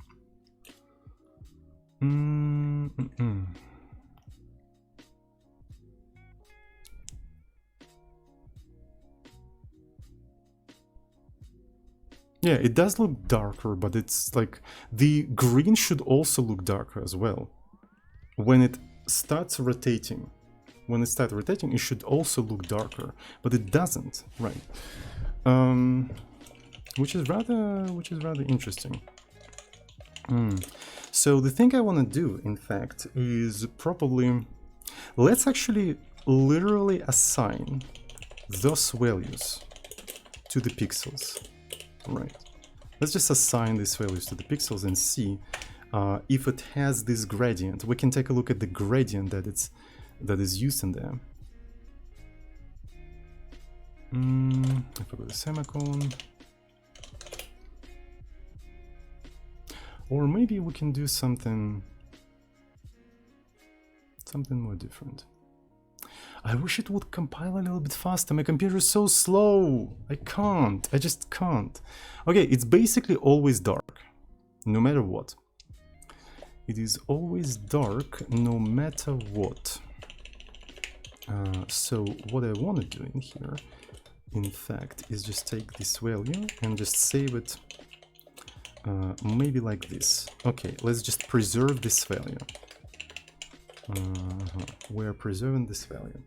[SPEAKER 1] Yeah, it does look darker, but it's like the green should also look darker as well. When it starts rotating. When it starts rotating, it should also look darker, but it doesn't, right? Which is rather interesting. So the thing I want to do, in fact, is probably let's actually literally assign those values to the pixels, right? Let's just assign these values to the pixels and see if it has this gradient. We can take a look at the gradient that is used in there. If I go to semicolon, or maybe we can do something more different. I wish it would compile a little bit faster. My computer is so slow. I just can't. Okay, it's basically always dark, no matter what. It is always dark, no matter what. So what I want to do in here, in fact, is just take this value and just save it maybe like this. Okay, let's just preserve this value. We're preserving this value.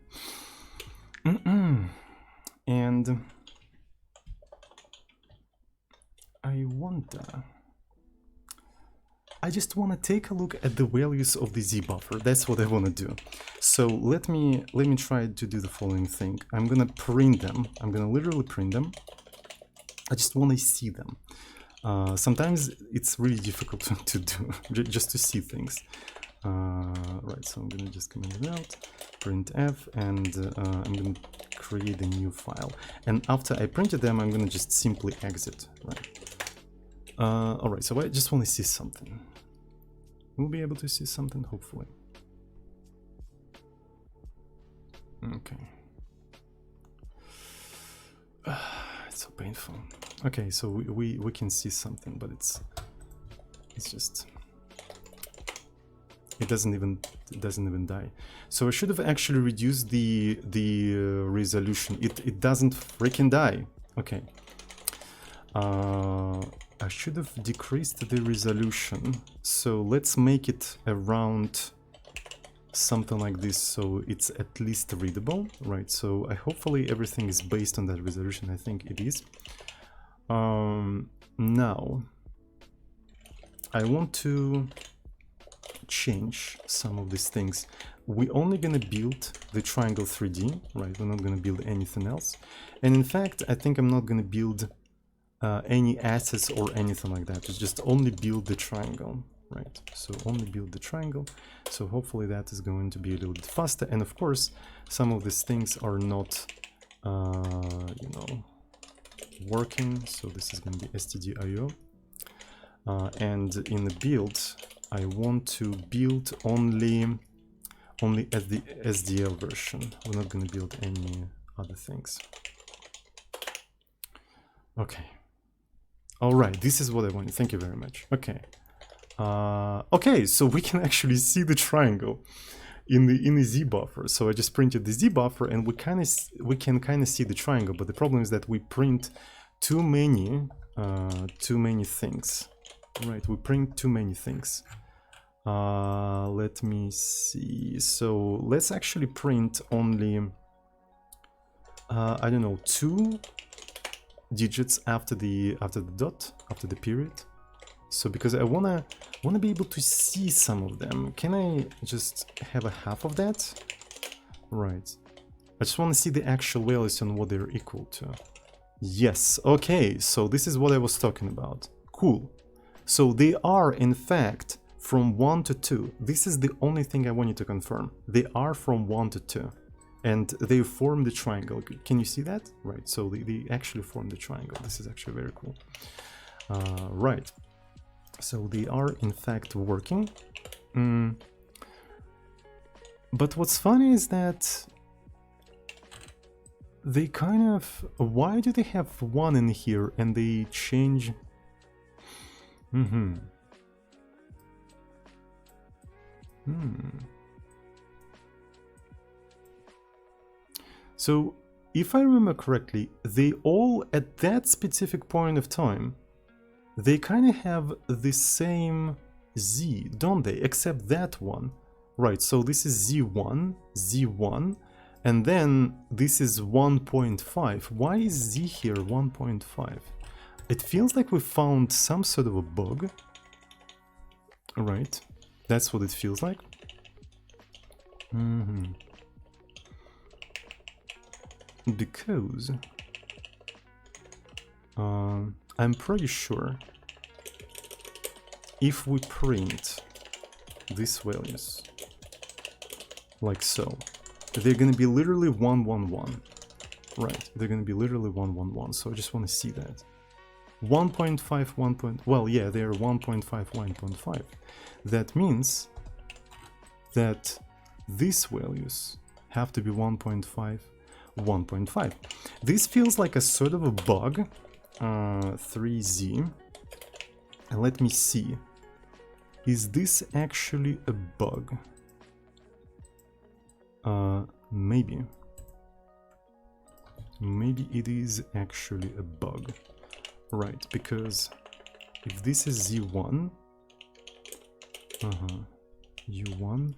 [SPEAKER 1] And I just want to take a look at the values of the Z buffer. That's what I want to do. So let me try to do the following thing. I'm gonna print them. I'm gonna literally print them. I just want to see them. Sometimes it's really difficult to do, just to see things. Right, so I'm gonna just comment it out, printf, and I'm gonna create a new file. And after I printed them, I'm gonna just simply exit. Right. All right, so I just want to see something. We'll be able to see something, hopefully. Okay. It's so painful. Okay, so we can see something, but it's just, it doesn't even die. So I should have actually reduced the resolution. It doesn't freaking die. Okay. I should have decreased the resolution. So let's make it around something like this, so it's at least readable, right? So hopefully everything is based on that resolution. I think it is. Now I want to change some of these things. We're only gonna build the triangle 3D, right? We're not gonna build anything else. And in fact, I think I'm not gonna build any assets or anything like that. It's just only build the triangle, right? So only build the triangle. So hopefully that is going to be a little bit faster. And of course, some of these things are not, you know, working. So this is going to be stdio. And in the build, I want to build only at the SDL version. We're not going to build any other things. Okay. All right, this is what I wanted. Thank you very much. Okay. Okay, so we can actually see the triangle in the Z buffer. So I just printed the Z buffer, and we can kind of see the triangle. But the problem is that we print too many things. Right, we print too many things. Let me see. So let's actually print only I don't know, 2 digits after the dot, after the period. So because I wanna be able to see some of them, can I just have a half of that? Right. I just want to see the actual values and what they're equal to. Yes. Okay. So this is what I was talking about. Cool. So they are in fact from 1 to 2. This is the only thing I wanted to confirm. They are from 1 to 2. And they form the triangle. Can you see that? Right, so they actually form the triangle. This is actually very cool. Right, so they are in fact working. But what's funny is that they kind of... Why do they have 1 in here and they change... So, if I remember correctly, they all, at that specific point of time, they kind of have the same Z, don't they? Except that one. Right, so this is Z1, Z1, and then this is 1.5. Why is Z here 1.5? It feels like we found some sort of a bug. Right, that's what it feels like. Because I'm pretty sure if we print these values like so, they're gonna be literally 111. Right, they're gonna be literally 111. So I just want to see that 1.5, 1. Well, yeah, they're 1.5, 1.5. That means that these values have to be 1.5. 1.5. This feels like a sort of a bug. 3Z. And let me see. Is this actually a bug? Maybe. Maybe it is actually a bug. Right, because if this is Z1, U1,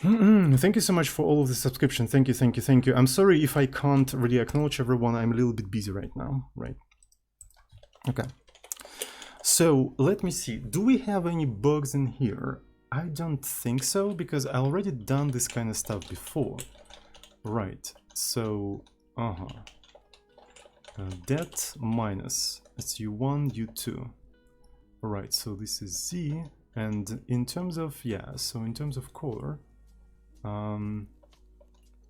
[SPEAKER 1] Thank you so much for all of the subscription. Thank you, thank you, thank you. I'm sorry if I can't really acknowledge everyone. I'm a little bit busy right now, right? Okay. So let me see. Do we have any bugs in here? I don't think so, because I already done this kind of stuff before. Right. So, det minus. It's u1, u2. Right. So this is z. And in terms of, yeah, so in terms of color, we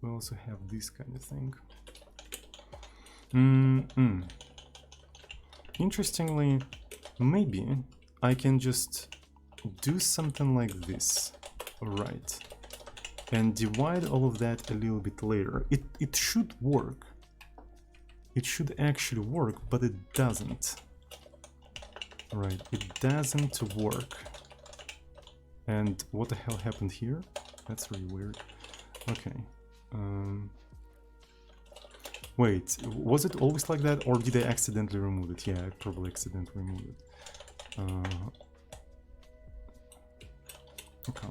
[SPEAKER 1] also have this kind of thing. Interestingly, maybe I can just do something like this, right? And divide all of that a little bit later. It should work. It should actually work, but it doesn't. Right, it doesn't work. And what the hell happened here? That's really weird. Okay. Wait, was it always like that, or did I accidentally remove it? Yeah, I probably accidentally removed it. Okay.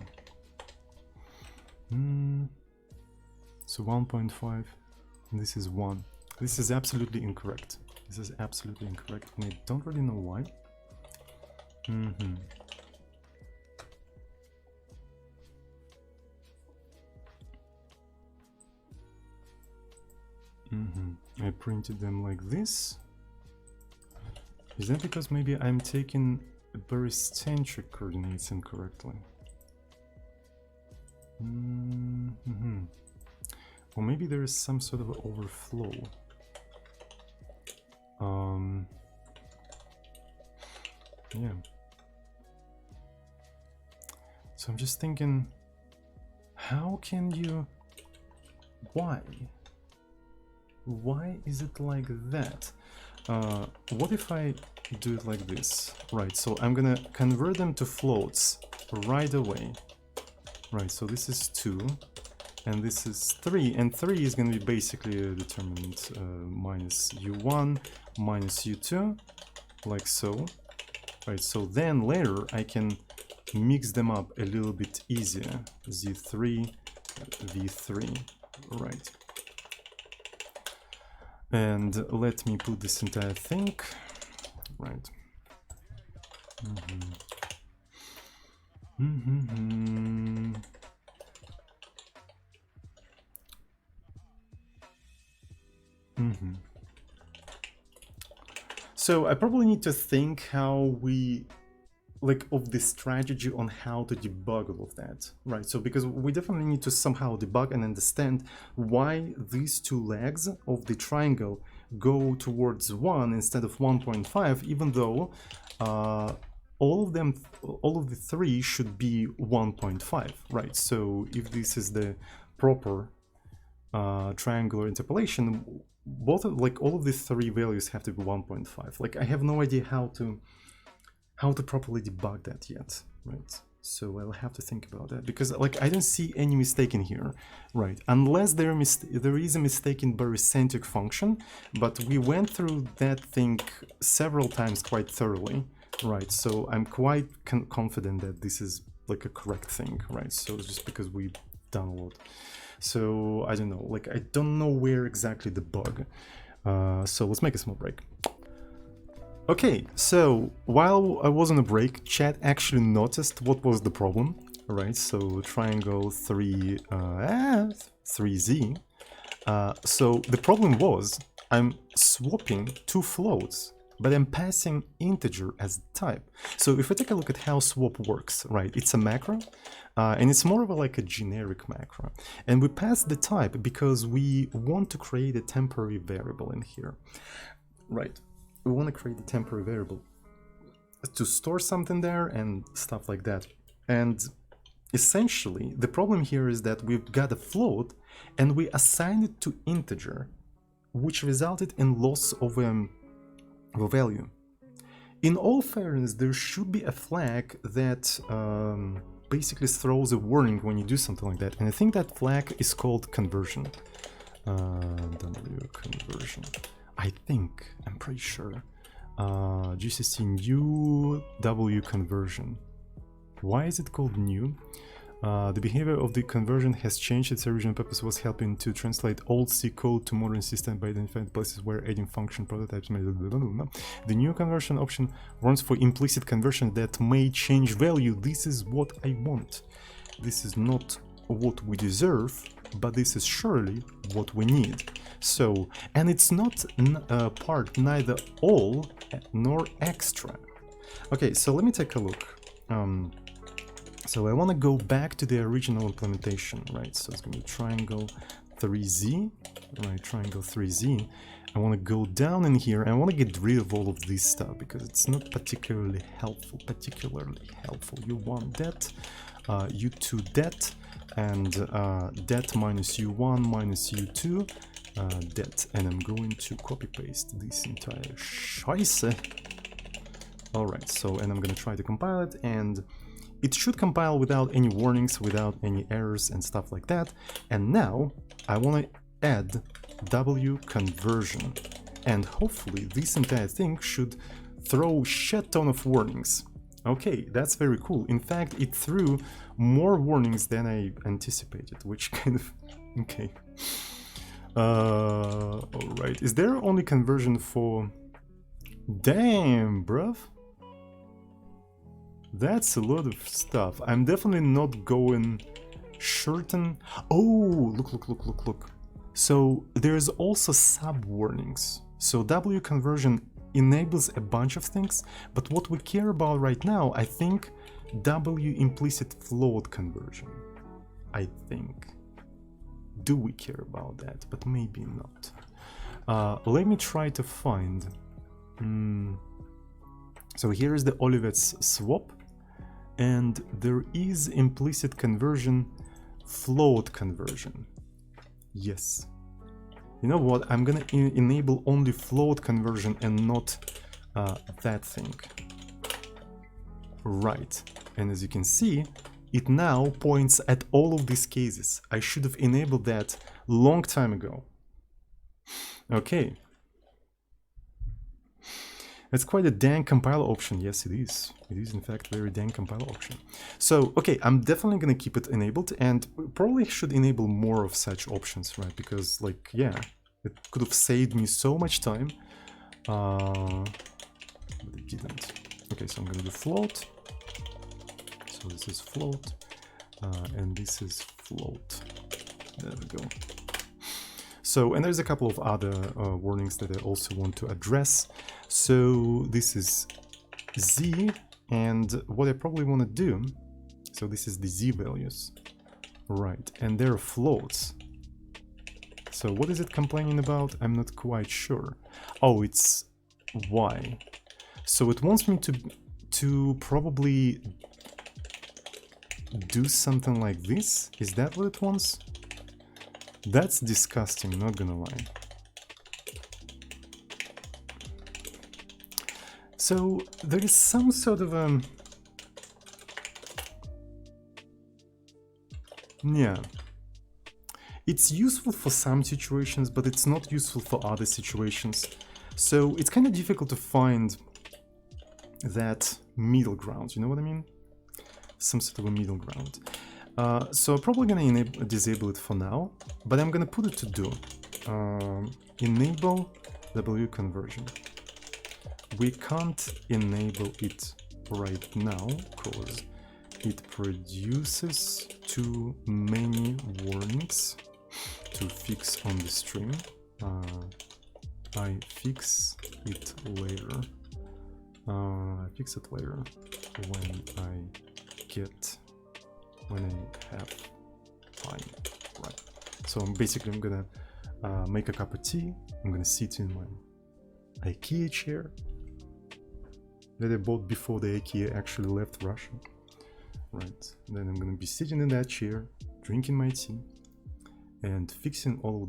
[SPEAKER 1] So 1.5, and this is 1. This is absolutely incorrect. This is absolutely incorrect, and I don't really know why. I printed them like this. Is that because maybe I'm taking barycentric coordinates incorrectly? Or maybe there is some sort of overflow. Yeah. So I'm just thinking, how can you... Why? Why is it like that? What if I do it like this? Right, so I'm gonna convert them to floats right away. Right, so this is 2, and this is 3, and 3 is gonna be basically a determinant minus u1 minus u2, like so. Right, so then later I can mix them up a little bit easier. z3, v3, right. And let me put this entire thing, right. So I probably need to think how we, like, of the strategy on how to debug all of that, right? So because we definitely need to somehow debug and understand why these two legs of the triangle go towards 1 instead of 1.5, even though all of the 3 should be 1.5, right? So if this is the proper triangular interpolation, both of, like, all of the 3 values have to be 1.5. Like, I have no idea how to properly debug that yet, right? So I'll have to think about that, because, like, I don't see any mistake in here, right? Unless there is a mistake in barycentric function, but we went through that thing several times quite thoroughly, right? So I'm quite confident that this is, like, a correct thing, right? So it's just because we've done a lot. So I don't know, like, I don't know where exactly the bug. So let's make a small break. Okay, so while I was on a break, chat actually noticed what was the problem, right? So triangle 3z. So the problem was I'm swapping 2 floats, but I'm passing integer as the type. So if we take a look at how swap works, right? It's a macro, and it's more of like a generic macro. And we pass the type because we want to create a temporary variable in here, right? We want to create a temporary variable to store something there and stuff like that. And essentially, the problem here is that we've got a float and we assigned it to integer, which resulted in loss of a value. In all fairness, there should be a flag that basically throws a warning when you do something like that. And I think that flag is called conversion. W conversion. I think, I'm pretty sure, GCC new W conversion. Why is it called new? The behavior of the conversion has changed. Its original purpose was helping to translate old C code to modern system by identifying places where adding function prototypes may... The new conversion option warns for implicit conversion that may change value. This is what I want. This is not what we deserve, but this is surely what we need. So, and it's not part neither all nor extra. Okay, so let me take a look. So I want to go back to the original implementation, right? So it's going to be triangle 3z, right? Triangle 3z. I want to go down in here. I want to get rid of all of this stuff because it's not particularly helpful. You want that, u2 det, and det minus u1 minus u2 det, and I'm going to copy paste this entire scheiße. All right, so, and I'm going to try to compile it, and it should compile without any warnings, without any errors and stuff like that. And now I want to add W conversion, and hopefully this entire thing should throw shit ton of warnings. Okay, that's very cool. In fact, it threw more warnings than I anticipated, which kind of... okay. Alright, is there only conversion for... damn, bruv. That's a lot of stuff. I'm definitely not going shorten. Oh, look. So there's also sub warnings. So W conversion enables a bunch of things, but what we care about right now, I think, W implicit float conversion. I think. Do we care about that? But maybe not. Let me try to find. So here is the Olive.c swap. And there is implicit conversion, float conversion. Yes. You know what? I'm gonna enable only float conversion and not that thing. Right. And as you can see, it now points at all of these cases. I should have enabled that long time ago. Okay. It's quite a dang compile option. Yes, it is. It is, in fact, very dang compile option. So, okay, I'm definitely going to keep it enabled, and probably should enable more of such options, right? Because, like, yeah, it could have saved me so much time. But it didn't. Okay, so I'm going to do float. So this is float, and this is float. There we go. So, and there's a couple of other warnings that I also want to address. So this is Z, and what I probably want to do, so this is the Z values, right, and they're floats. So what is it complaining about? I'm not quite sure. Oh, it's Y. So it wants me to probably do something like this. Is that what it wants? That's disgusting, not gonna lie. So there is some sort of yeah. It's useful for some situations, but it's not useful for other situations. So it's kind of difficult to find that middle ground, you know what I mean? Some sort of a middle ground. So I'm probably gonna disable it for now, but I'm gonna put it to do. Enable W conversion. We can't enable it right now because it produces too many warnings to fix on the stream. I fix it later. I fix it later when I have time. Right. So I'm gonna make a cup of tea. I'm gonna sit in my IKEA chair that I bought before the IKEA actually left Russia. Right. Then I'm gonna be sitting in that chair, drinking my tea, and fixing all of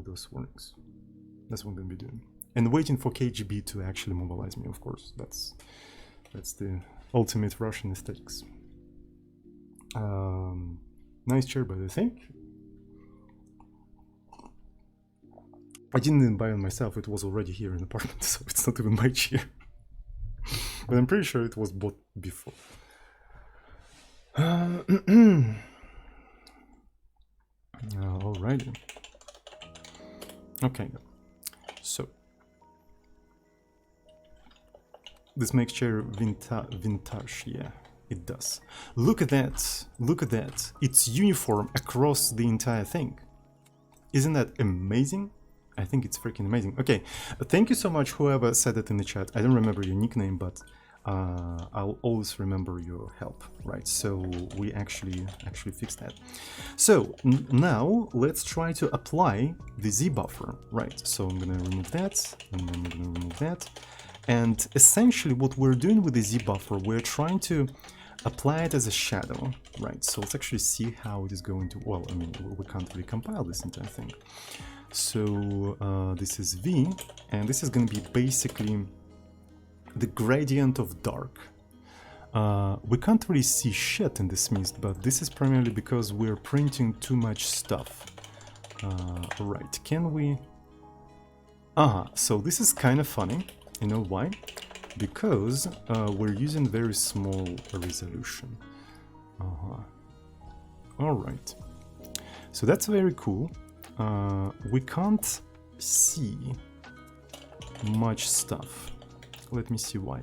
[SPEAKER 1] those warnings. That's what I'm gonna be doing. And waiting for KGB to actually mobilize me, of course. That's the ultimate Russian aesthetics. Nice chair, but I think I didn't buy it myself. It was already here in the apartment, so it's not even my chair. But I'm pretty sure it was bought before. Alrighty. Okay, so this makes chair vintage, yeah, it does. Look at that, look at that. It's uniform across the entire thing. Isn't that amazing? I think it's freaking amazing. Okay, thank you so much whoever said it in the chat. I don't remember your nickname, but I'll always remember your help, right? So we actually fixed that. So now let's try to apply the Z buffer, right? So I'm gonna remove that, and then I'm gonna remove that. And essentially what we're doing with the Z buffer, we're trying to apply it as a shadow, right? So let's actually see how it is going to, well, I mean, we can't really compile this entire thing. So this is V, and this is going to be basically the gradient of dark. We can't really see shit in this mist, but this is primarily because we're printing too much stuff. Right, can we... so this is kind of funny. You know why? Because we're using very small resolution. Alright. So that's very cool. We can't see much stuff. Let me see why.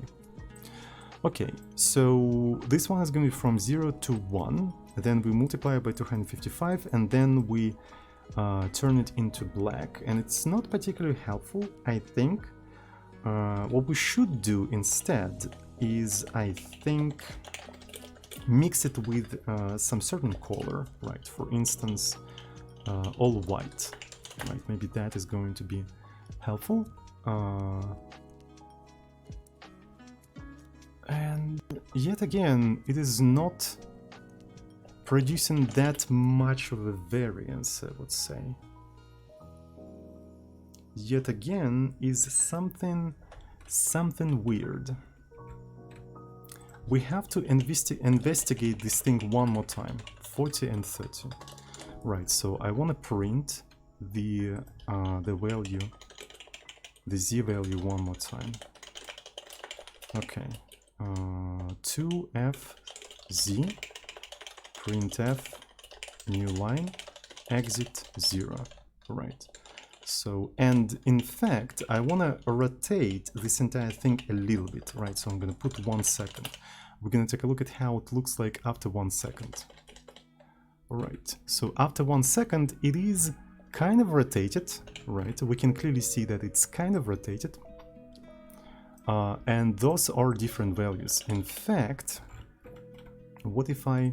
[SPEAKER 1] Okay, so this one is going to be from 0 to 1, then we multiply it by 255, and then we turn it into black, and it's not particularly helpful, I think. What we should do instead is, I think, mix it with some certain color, right? For instance, all white, right? Maybe that is going to be helpful. And yet again, it is not producing that much of a variance, I would say. Yet again is something weird. We have to investigate this thing one more time. 40 and 30. Right, so I want to print the value, the Z value one more time. Okay, 2fz, printf, new line, exit 0. Right. So, and in fact, I want to rotate this entire thing a little bit, right? So I'm going to put 1 second. We're going to take a look at how it looks like after 1 second. All right, so after 1 second, it is kind of rotated, right? We can clearly see that it's kind of rotated. And those are different values. In fact, what if I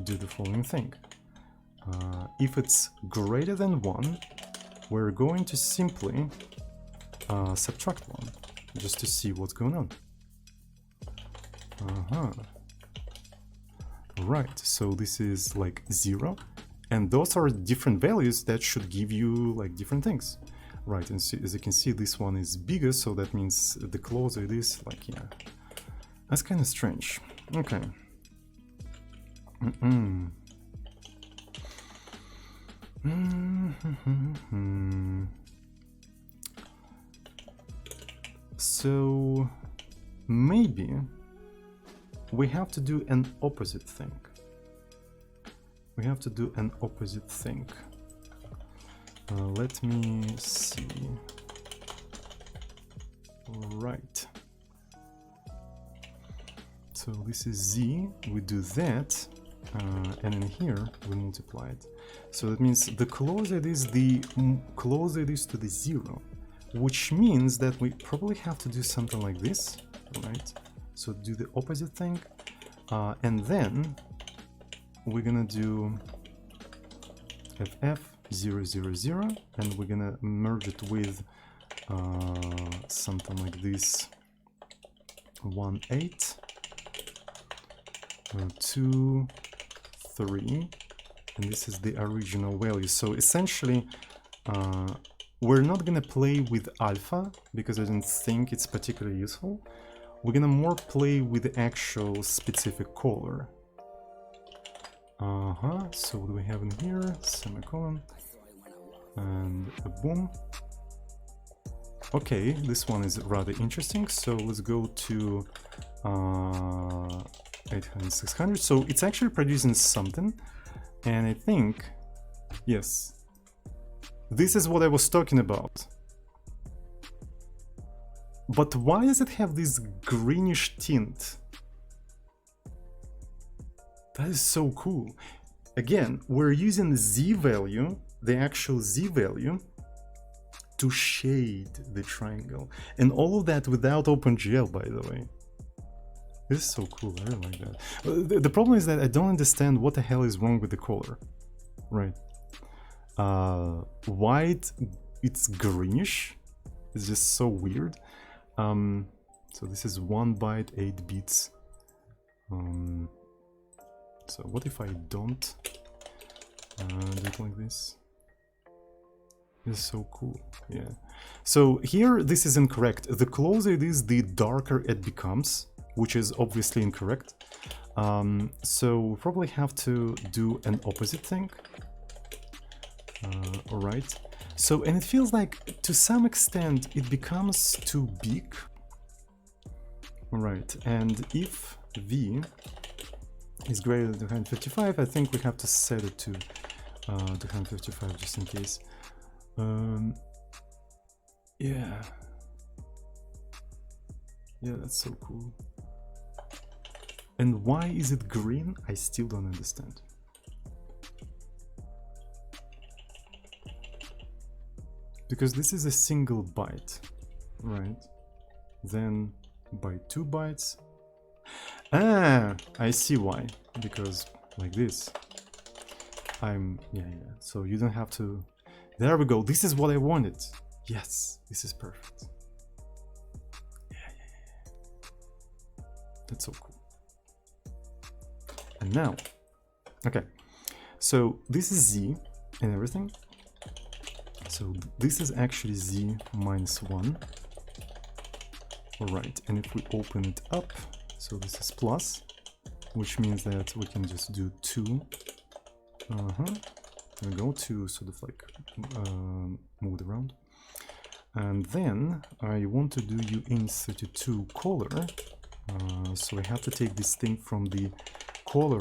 [SPEAKER 1] do the following thing? If it's greater than 1, we're going to simply subtract 1, just to see what's going on. Right, so this is like 0, and those are different values that should give you like different things. Right, and so, as you can see, this one is bigger, so that means the closer it is, like, yeah. That's kind of strange. Okay. So maybe we have to do an opposite thing. We have to do an opposite thing. Let me see. Right. So this is Z, we do that, and in here we multiply it. So that means the closer it is, the closer it is to the 0, which means that we probably have to do something like this, right? So do the opposite thing, and then we're gonna do ff000, and we're gonna merge it with something like this, 1.8, 2, 3, and this is the original value. So essentially, we're not gonna play with alpha because I don't think it's particularly useful. We're gonna more play with the actual specific color. So what do we have in here? Semicolon. And a boom. Okay, this one is rather interesting. So let's go to 800, 600. So it's actually producing something. And I think Yes. This is what I was talking about. But why does it have this greenish tint? That is so cool. Again, we're using the Z value, the actual Z value, to shade the triangle. And all of that without OpenGL, by the way. This is so cool, I really like that. The problem is that I don't understand what the hell is wrong with the color. Right. White, it's greenish. It's just so weird. So this is 1 byte, 8 bits. So what if I don't do it like this? This is so cool, yeah. So here, this is incorrect. The closer it is, the darker it becomes, which is obviously incorrect. So we probably have to do an opposite thing. All right. So, and it feels like to some extent it becomes too big. All right, and if V is greater than 255, I think we have to set it to 255 just in case. Yeah. Yeah, that's so cool. And why is it green? I still don't understand. Because this is a single byte, right? Then by 2 bytes. Ah, I see why. Because like this. Yeah. So you don't have to. There we go. This is what I wanted. Yes, this is perfect. Yeah. That's so cool. And now, okay. So this is Z and everything. So this is actually Z minus 1. All right, and if we open it up, so this is plus, which means that we can just do 2. There we go, 2 sort of like moved around. And then I want to do uint32 color. So I have to take this thing from the color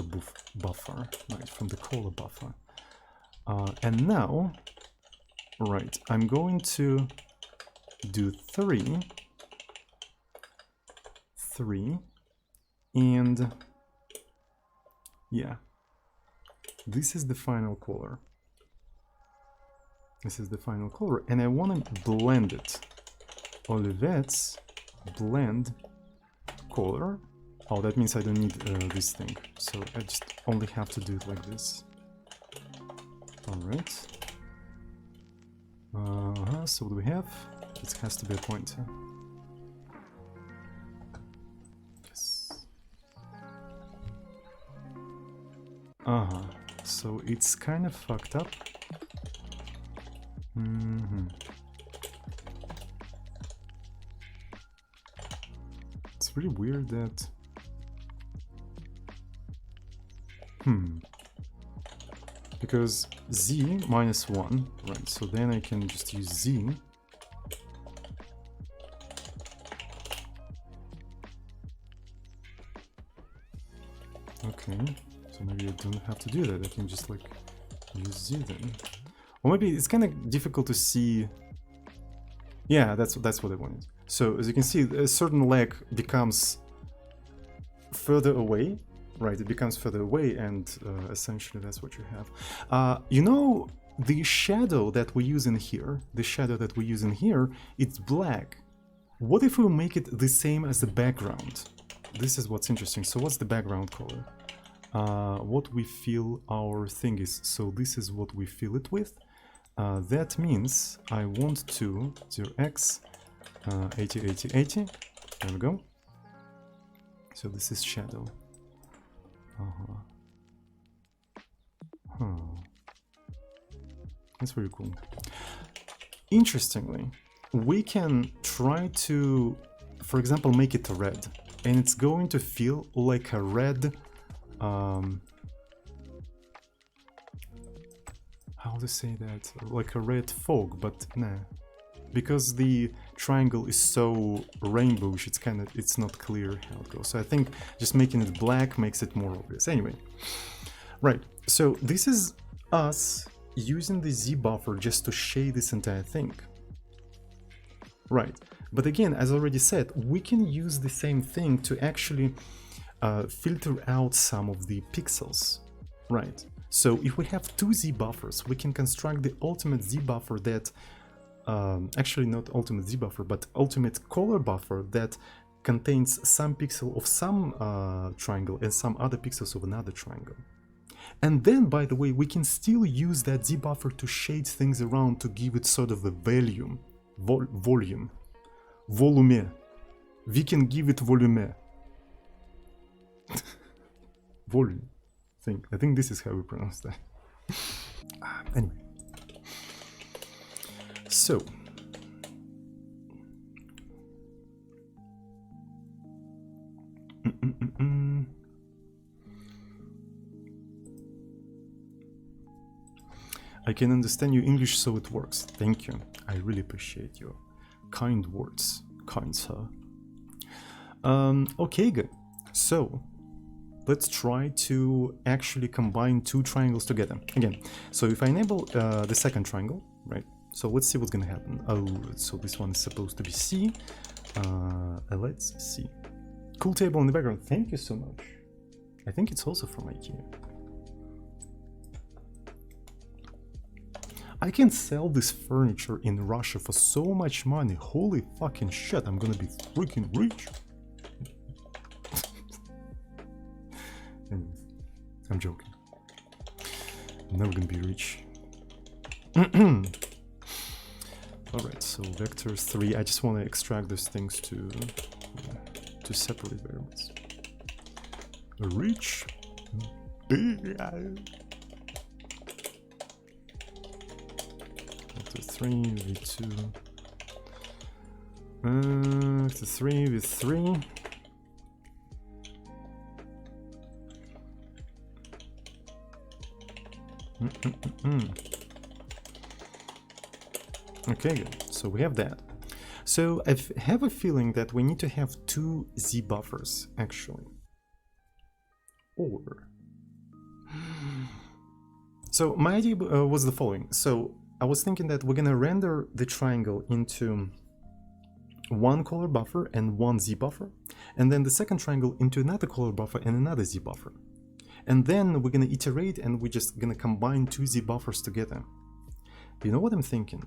[SPEAKER 1] buffer, right, from the color buffer. And now, right, I'm going to do 3, and yeah, this is the final color. This is the final color, and I want to blend it. Olive.c blend color. Oh, that means I don't need this thing, so I just only have to do it like this. All right. So what do we have? It has to be a pointer. Yes. So it's kind of fucked up. It's really weird that. Because Z minus 1, right? So then I can just use Z. Okay, so maybe I don't have to do that. I can just like use Z then. Or maybe it's kind of difficult to see. Yeah, that's what I wanted. So as you can see, a certain leg becomes further away. Right, it becomes further away, and essentially that's what you have. You know, the shadow that we use in here, it's black. What if we make it the same as the background? This is what's interesting. So what's the background color? What we fill our thing is. So this is what we fill it with. That means I want to do X 80, 80, 80. There we go. So this is shadow. That's very cool. Interestingly, we can try to, for example, make it red, and it's going to feel like a red, how to say that, like a red fog, but nah, because the triangle is so rainbowish, it's not clear how it goes. So I think just making it black makes it more obvious. Anyway, right, so this is us using the Z buffer just to shade this entire thing. Right, but again, as I already said, we can use the same thing to actually filter out some of the pixels, right? So if we have two Z buffers, we can construct the ultimate Z buffer that, actually not ultimate Z buffer, but ultimate color buffer that contains some pixel of some triangle and some other pixels of another triangle. And then, by the way, we can still use that Z buffer to shade things around to give it sort of a volume. Volume. We can give it volume. Volume. I think this is how we pronounce that. Anyway. So. I can understand your English, so it works. Thank you. I really appreciate your kind words, kind sir. Okay, good. So let's try to actually combine two triangles together. Again, so if I enable the second triangle, right? So let's see what's gonna happen. Oh, so this one is supposed to be C. Let's see. Cool table in the background. Thank you so much. I think it's also from IKEA. I can sell this furniture in Russia for so much money. Holy fucking shit, I'm gonna be freaking rich. Anyways, I'm joking. I'm never gonna be rich. Alright, so vectors 3. I just want to extract those things to separate variables. Rich. Vector 3 v2. Vector 3 v3. Okay, good. So we have that. So I have a feeling that we need to have two Z buffers, actually. Or... So my idea was the following. So I was thinking that we're gonna render the triangle into one color buffer and one Z buffer, and then the second triangle into another color buffer and another Z buffer. And then we're gonna iterate and we're just gonna combine two Z buffers together. You know what I'm thinking?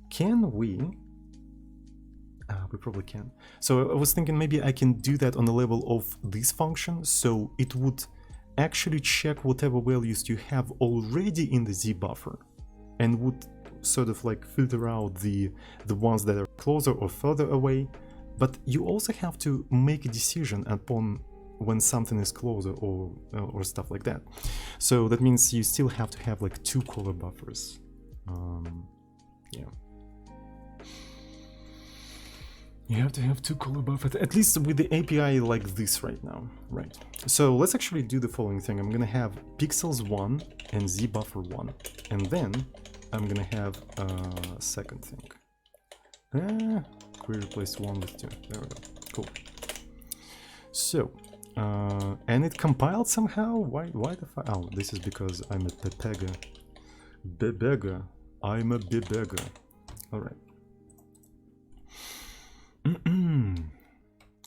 [SPEAKER 1] Can we... we probably can. So I was thinking maybe I can do that on the level of this function, so it would actually check whatever values you have already in the Z buffer and would sort of like filter out the ones that are closer or further away. But you also have to make a decision upon when something is closer or stuff like that. So that means you still have to have like two color buffers. Yeah. You have to have two color buffers, at least with the API like this right now, right? So let's actually do the following thing. I'm gonna have pixels 1 and Z buffer 1, and then I'm gonna have a second thing. We replace 1 with 2. There we go. Cool. So, and it compiled somehow. Why the fuck? Oh, this is because I'm a bebega. Bebega. I'm a bebega. All right.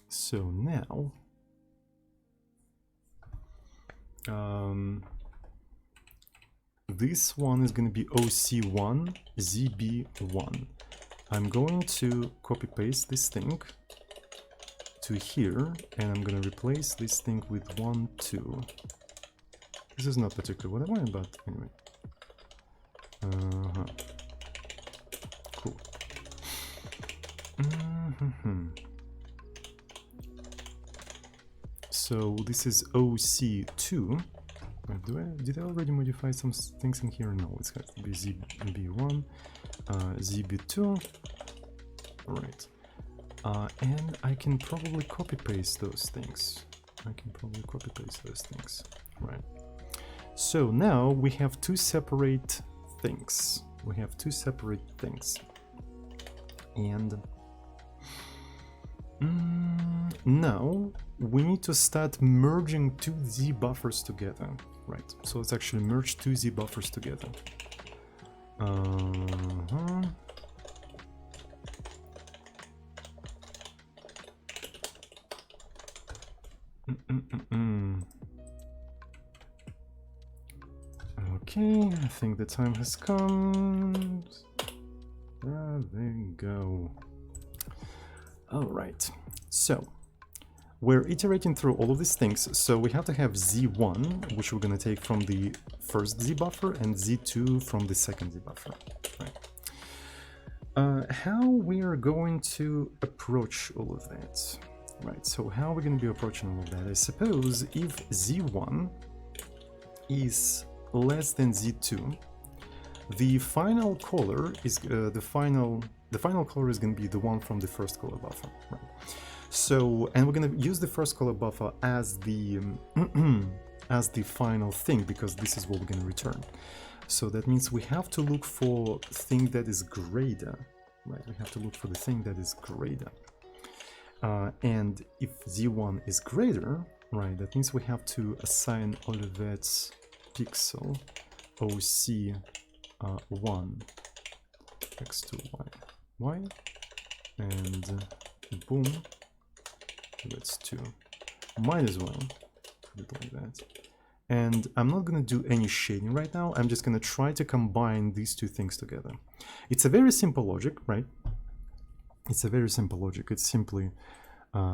[SPEAKER 1] So now, this one is going to be OC1, ZB1. I'm going to copy paste this thing to here, and I'm going to replace this thing with 1, 2. This is not particularly what I want, but anyway. Cool. So this is OC2. Did I already modify some things in here? No, it's got to be ZB1, ZB2. Right. And I can probably copy paste those things. Right. So now we have two separate things. And now we need to start merging two Z buffers together, right? So let's actually merge two Z buffers together. Uh-huh. Okay, I think the time has come. There you go. All right, so we're iterating through all of these things. So we have to have Z1, which we're going to take from the first Z buffer, and Z2 from the second Z buffer. Right. How we are going to approach all of that? Right, so how are we going to be approaching all of that? I suppose if Z1 is less than Z2, the final caller is the final caller is going to be the one from the first caller buffer, right? So, and we're going to use the first caller buffer as the as the final thing, because this is what we're going to return. So that means we have to look for thing that is greater, right? We have to look for the thing that is greater. And if Z1 is greater, right, that means we have to assign Olive.c pixel OC1 x to y, and boom, that's 2 minus 1, put it like that. And I'm not going to do any shading right now. I'm just going to try to combine these two things together. It's a very simple logic, right? It's a very simple logic. It's simply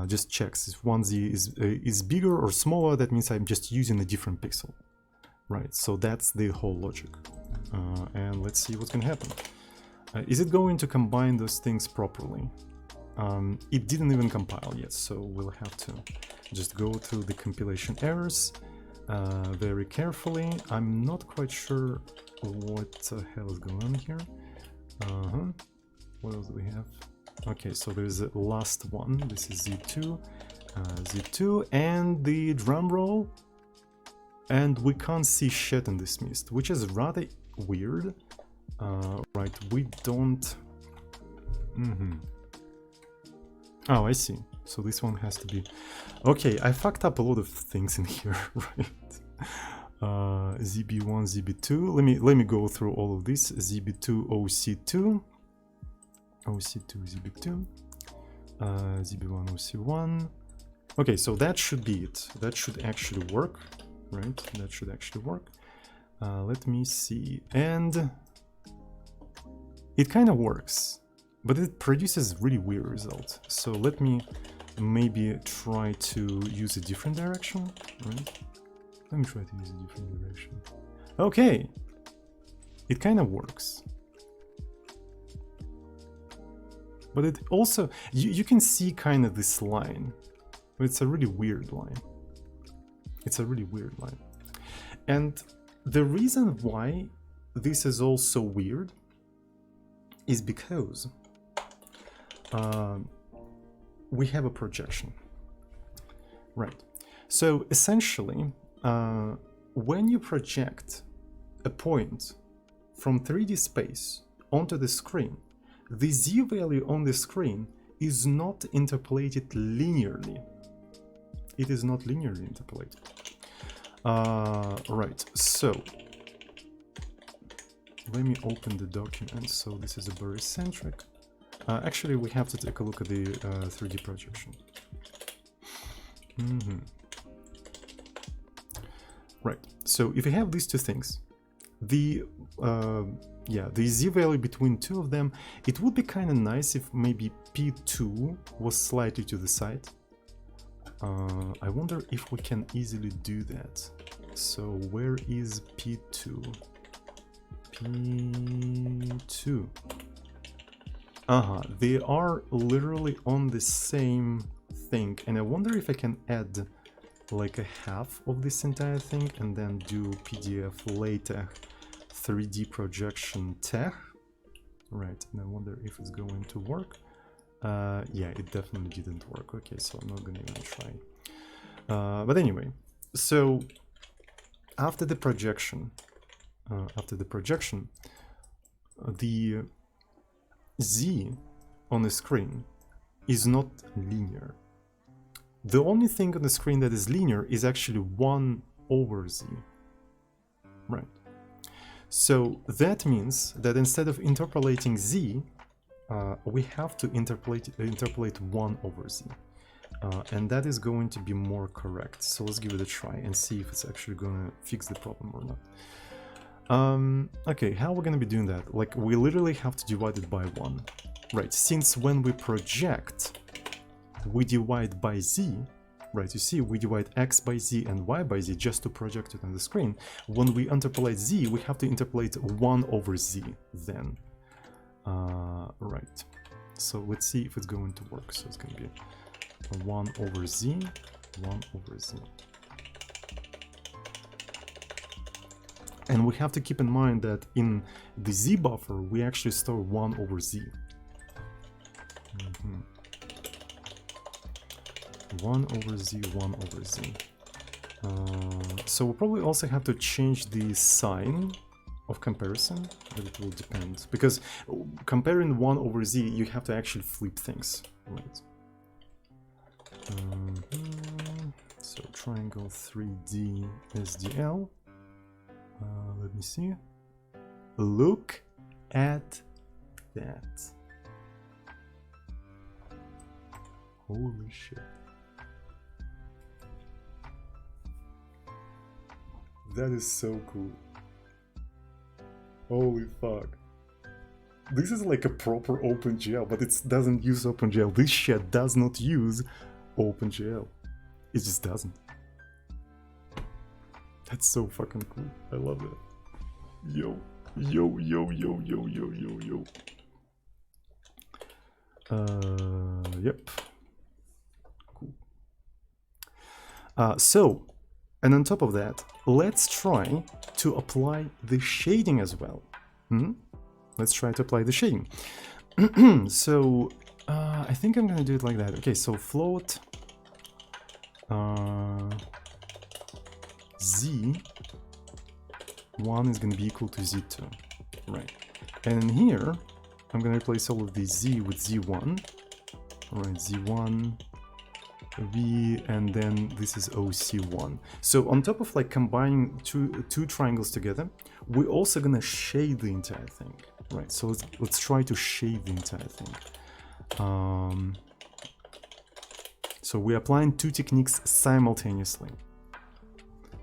[SPEAKER 1] just checks if one z is bigger or smaller. That means I'm just using a different pixel, right? So that's the whole logic. And let's see what's going to happen. Is it going to combine those things properly? It didn't even compile yet, so we'll have to just go through the compilation errors very carefully. I'm not quite sure what the hell is going on here. What else do we have? Okay, so there's a last one. This is Z2, Z2, and the drum roll. And we can't see shit in this mist, which is rather weird. Right, we don't... Oh, I see. So this one has to be... Okay, I fucked up a lot of things in here, right? ZB1, ZB2. Let me go through all of this. ZB2, OC2. OC2, ZB2. ZB1, OC1. Okay, so that should be it. That should actually work, right? That should actually work. Let me see. And it kind of works, but it produces really weird results. So let me maybe try to use a different direction, right? Let me try to use a different direction. Okay, it kind of works. But it also, you can see kind of this line. It's a really weird line. It's a really weird line. And the reason why this is also weird is because we have a projection, right? So essentially, when you project a point from 3D space onto the screen, the Z value on the screen is not interpolated linearly. It is not linearly interpolated. Right, so let me open the document. So this is a barycentric. Actually, we have to take a look at the 3D projection. Right, so if you have these two things, the Z value between two of them, it would be kind of nice if maybe P2 was slightly to the side. I wonder if we can easily do that. So where is P2? P2. They are literally on the same thing, and I wonder if I can add like a half of this entire thing and then do PDF LaTeX 3D projection tech. Right, and I wonder if it's going to work. Yeah, it definitely didn't work. Okay, so I'm not gonna even try. But anyway, so after the projection, the Z on the screen is not linear. The only thing on the screen that is linear is actually 1 over Z. Right. So that means that instead of interpolating z, we have to interpolate 1 over z. And that is going to be more correct. So let's give it a try and see if it's actually going to fix the problem or not. Okay, how we're going to be doing that? Like, we literally have to divide it by 1. Right, since when we project, we divide by z, right? You see, we divide x by z and y by z just to project it on the screen. When we interpolate z, we have to interpolate 1 over z then. Right. So let's see if it's going to work. So it's going to be 1 over z, 1 over z. And we have to keep in mind that in the z buffer, we actually store 1 over z. 1 over z, 1 over z. So we'll probably also have to change the sign of comparison, but it will depend. Because comparing 1 over z, you have to actually flip things, right? So triangle 3D SDL. Let me see. Look at that. Holy shit. That is so cool. Holy fuck. This is like a proper OpenGL, but it doesn't use OpenGL. This shit does not use OpenGL. It just doesn't. That's so fucking cool. I love it. Yo, yo, yo, yo, yo, yo, yo, yo. Yep. Cool. And on top of that, let's try to apply the shading as well. Let's try to apply the shading. So, I think I'm gonna do it like that. Okay, so float z1 is gonna be equal to z2, right? And in here, I'm gonna replace all of these z with z1. All right, z1 v, and then this is OC1. So on top of like combining two triangles together, we're also gonna shade the entire thing, right? So let's try to shade the entire thing. So we're applying two techniques simultaneously.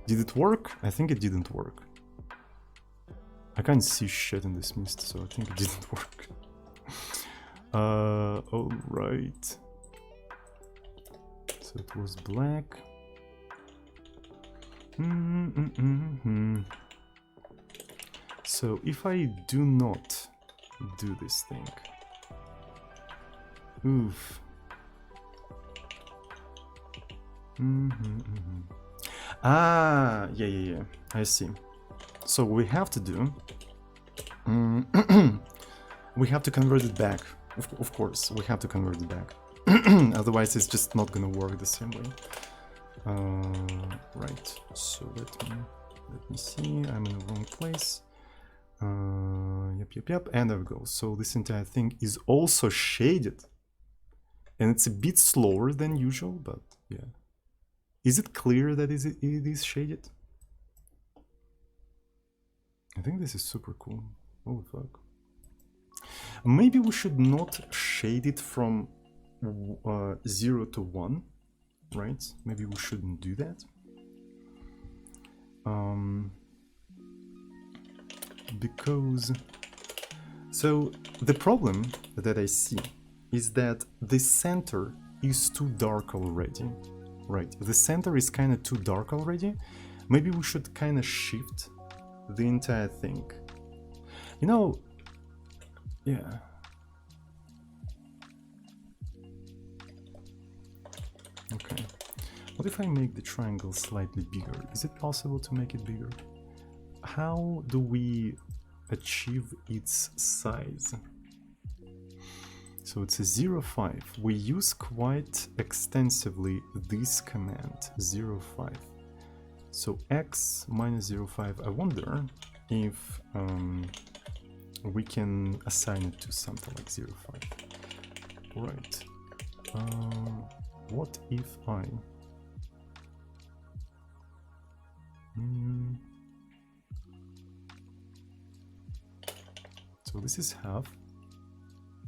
[SPEAKER 1] Did it work? I think it didn't work. I can't see shit in this mist, so I think it didn't work. All right. So it was black. So if I do not do this thing, oof. Ah, yeah, I see. So we have to do, we have to convert it back. Of course, we have to convert it back. Otherwise, it's just not gonna work the same way. Right. So let me see. I'm in the wrong place. Yep. And there we go. So this entire thing is also shaded, and it's a bit slower than usual, but yeah. Is it clear that it is shaded? I think this is super cool. Oh fuck. Maybe we should not shade it from 0 to 1, right? Maybe we shouldn't do that. Because... So the problem that I see is that the center is too dark already. Right, the center is kind of too dark already. Maybe we should kind of shift the entire thing. You know, yeah. Okay. What if I make the triangle slightly bigger? Is it possible to make it bigger? How do we achieve its size? So it's a 0.5. We use quite extensively this command, 0.5. So x minus 0.5, I wonder if we can assign it to something like 0.5. Right. What if I... So this is half,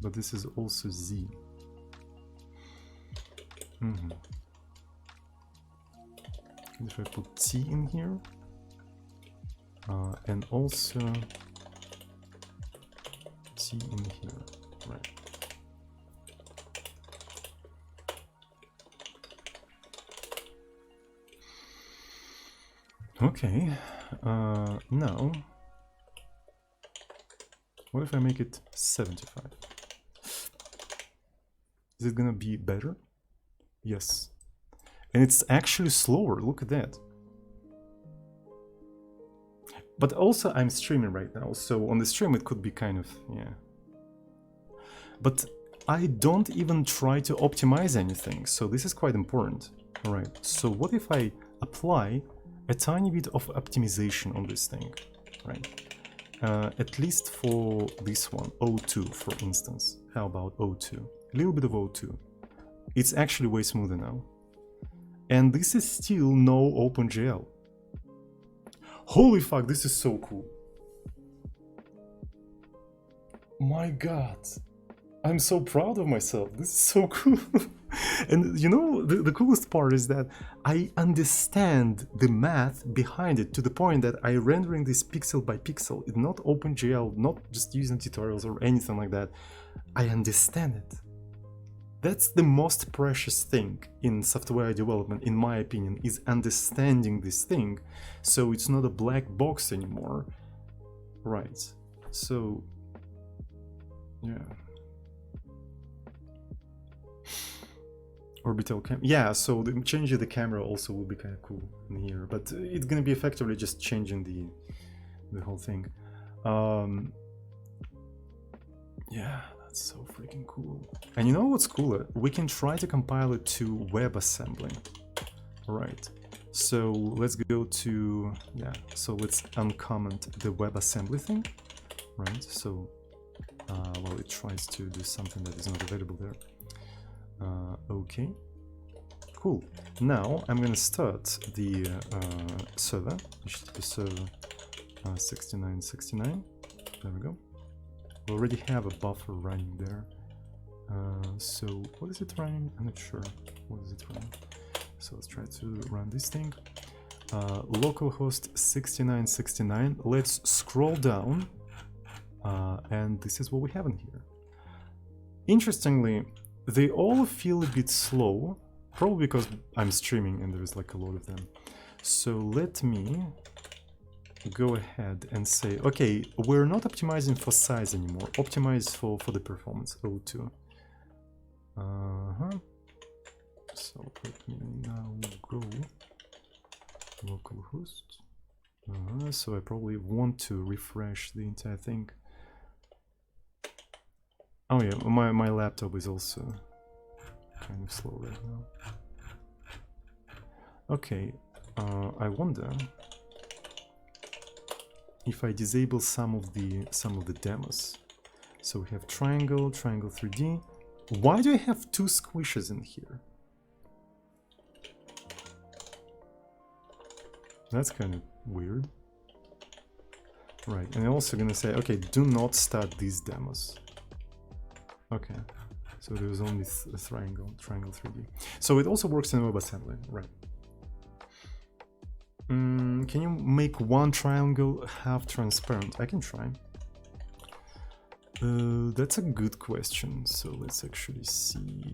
[SPEAKER 1] but this is also z. If I put t in here, and also t in here, right? Okay, now, what if I make it 75? Is it gonna be better? Yes. And it's actually slower, look at that. But also I'm streaming right now, so on the stream it could be kind of, yeah. But I don't even try to optimize anything, so this is quite important. Alright, so what if I apply a tiny bit of optimization on this thing, right? At least for this one, O2 for instance. How about O2? A little bit of O2. It's actually way smoother now. And this is still no OpenGL. Holy fuck, this is so cool. My god. I'm so proud of myself. This is so cool. And you know, the coolest part is that I understand the math behind it to the point that I rendering this pixel by pixel. It's not OpenGL, not just using tutorials or anything like that. I understand it. That's the most precious thing in software development, in my opinion, is understanding this thing, so it's not a black box anymore. Right. So, yeah. Orbital cam. Yeah, so changing the camera also will be kind of cool in here, but it's gonna be effectively just changing the whole thing. Yeah, that's so freaking cool. And you know what's cooler? We can try to compile it to WebAssembly. Right. So let's go to, yeah, so let's uncomment the WebAssembly thing, right? So, well, it tries to do something that is not available there. Okay, cool. Now I'm gonna start the server, HTTP server 6969. There we go. We already have a buffer running there. So what is it running? I'm not sure. What is it running? So let's try to run this thing. Localhost 6969. Let's scroll down, and this is what we have in here. Interestingly, they all feel a bit slow, probably because I'm streaming and there's like a lot of them. So let me go ahead and say, okay, we're not optimizing for size anymore, optimize for the performance, O2. So let me now go localhost. So I probably want to refresh the entire thing. Oh yeah, my laptop is also kind of slow right now. Okay, I wonder if I disable some of the demos. So we have triangle 3D. Why do I have two squishes in here? That's kind of weird. Right, and I'm also gonna say, okay, do not start these demos. Okay, so there's only a triangle 3D. So it also works in WebAssembly, right? Can you make one triangle half transparent? I can try. That's a good question. So let's actually see.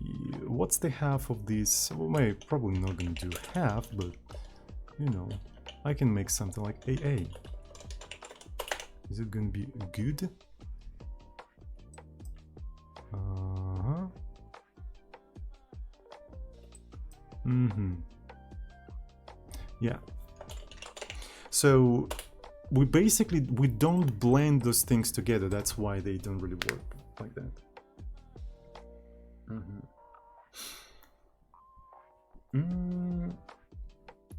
[SPEAKER 1] What's the half of this? Well, I'm probably not gonna do half, but you know, I can make something like a.a. Is it gonna be good? Yeah. So we don't blend those things together. That's why they don't really work like that.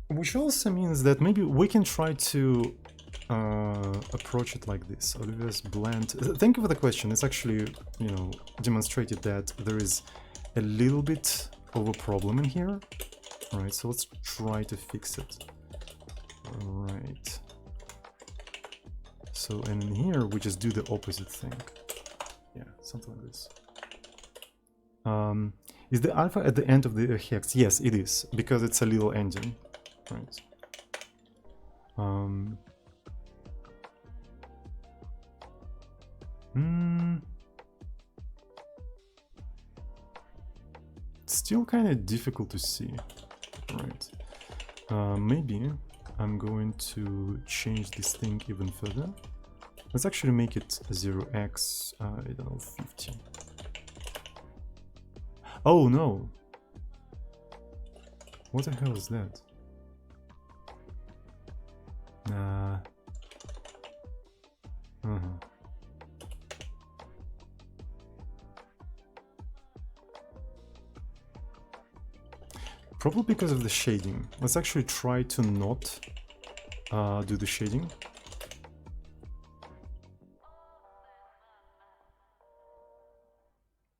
[SPEAKER 1] Which also means that maybe we can try to approach it like this. Olive.c blend. Thank you for the question. It's actually, you know, demonstrated that there is a little bit of a problem in here. All right, so let's try to fix it. All right. So, and in here we just do the opposite thing. Yeah, something like this. Is the alpha at the end of the hex? Yes, it is, because it's a little ending, right? It's still kind of difficult to see, right? Maybe I'm going to change this thing even further. Let's actually make it 0x, I don't know, 50. Oh no! What the hell is that? Nah. Probably because of the shading. Let's actually try to not do the shading.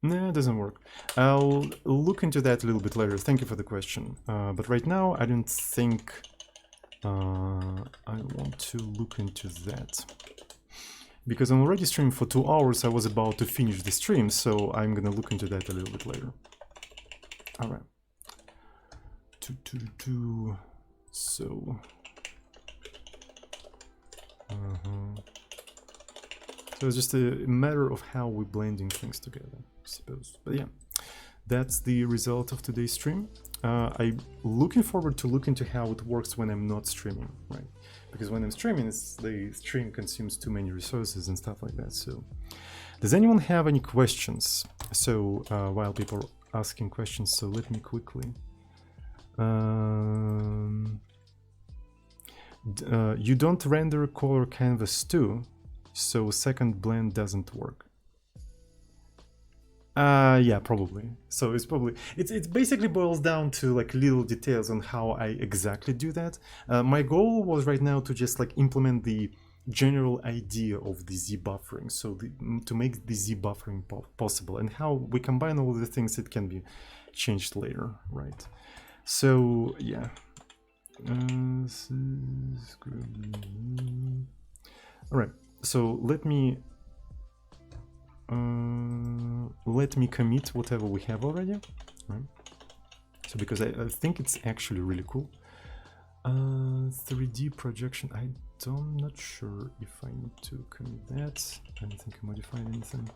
[SPEAKER 1] Nah, it doesn't work. I'll look into that a little bit later. Thank you for the question. But right now, I don't think I want to look into that. Because I'm already streaming for 2 hours, I was about to finish the stream, so I'm gonna look into that a little bit later. Alright. So... So it's just a matter of how we're blending things together, I suppose. But yeah, that's the result of today's stream. I'm looking forward to look into how it works when I'm not streaming, right? Because when I'm streaming, the stream consumes too many resources and stuff like that. So, does anyone have any questions? So, while people are asking questions, so let me quickly. You don't render color canvas too, so second blend doesn't work. Yeah, probably. So it basically boils down to like little details on how I exactly do that. My goal was right now to just like implement the general idea of the Z buffering, so to make the Z buffering possible, and how we combine all of the things that can be changed later, right? So yeah. All right. So let me commit whatever we have already, right? So because I think it's actually really cool. 3D projection. I'm not sure if I need to commit that. I don't think I modified anything.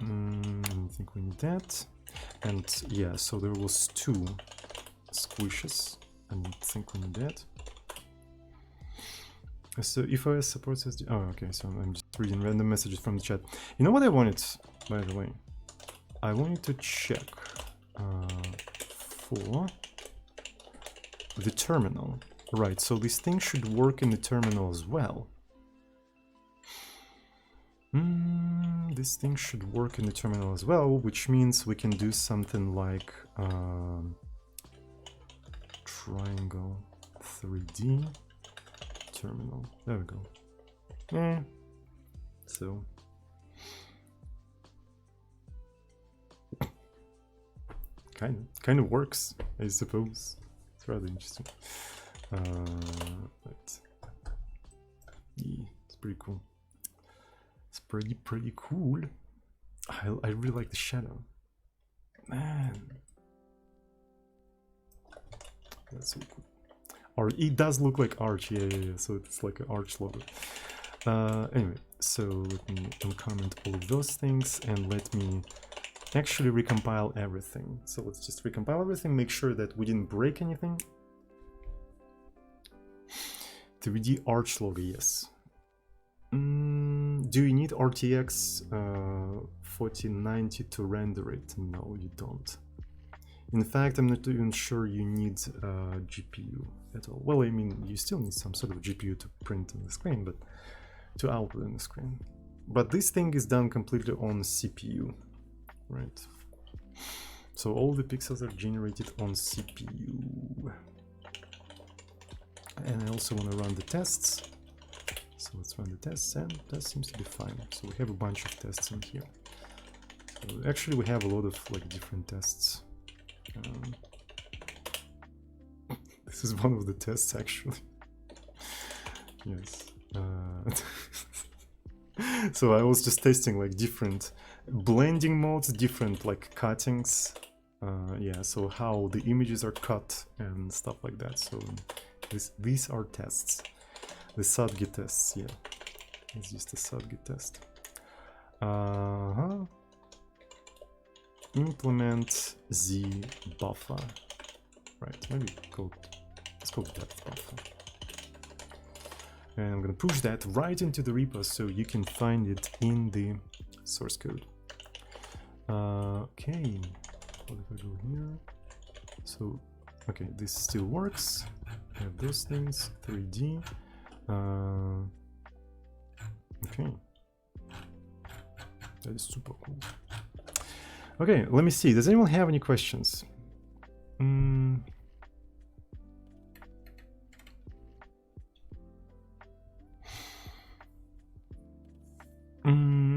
[SPEAKER 1] I think we need that. And yeah, so there was 2 squishes. I don't think we need that. So if OS supports SD, oh okay, so I'm just reading random messages from the chat. You know what I wanted, by the way? I wanted to check for the terminal. Right, so this thing should work in the terminal as well. This thing should work in the terminal as well, which means we can do something like triangle 3D terminal. There we go. So kind of works, I suppose. It's rather interesting. But yeah, it's pretty cool. It's pretty cool. I really like the shadow. Man, that's so cool. Or it does look like Arch, yeah. So it's like an Arch logo. Anyway, so let me uncomment all of those things and let me actually recompile everything. So let's just recompile everything, make sure that we didn't break anything. 3D Arch logo, yes. Do you need RTX 4090 to render it? No, you don't. In fact, I'm not even sure you need GPU at all. Well, I mean, you still need some sort of GPU to print on the screen, but to output on the screen. But this thing is done completely on CPU, right? So all the pixels are generated on CPU. And I also want to run the tests. So let's run the tests, and that seems to be fine. So we have a bunch of tests in here. So actually, we have a lot of like different tests. This is one of the tests, actually. Yes. So I was just testing like different blending modes, different like cuttings. Yeah, so how the images are cut and stuff like that. So these are tests. The Sadgi tests, yeah. It's just a Sadgi test. Implement the buffer. Right, maybe let's call it depth buffer. And I'm gonna push that right into the repo so you can find it in the source code. Okay, what if I go here? So, okay, this still works. I have those things, 3D. Okay, that is super cool. Okay, let me see. Does anyone have any questions?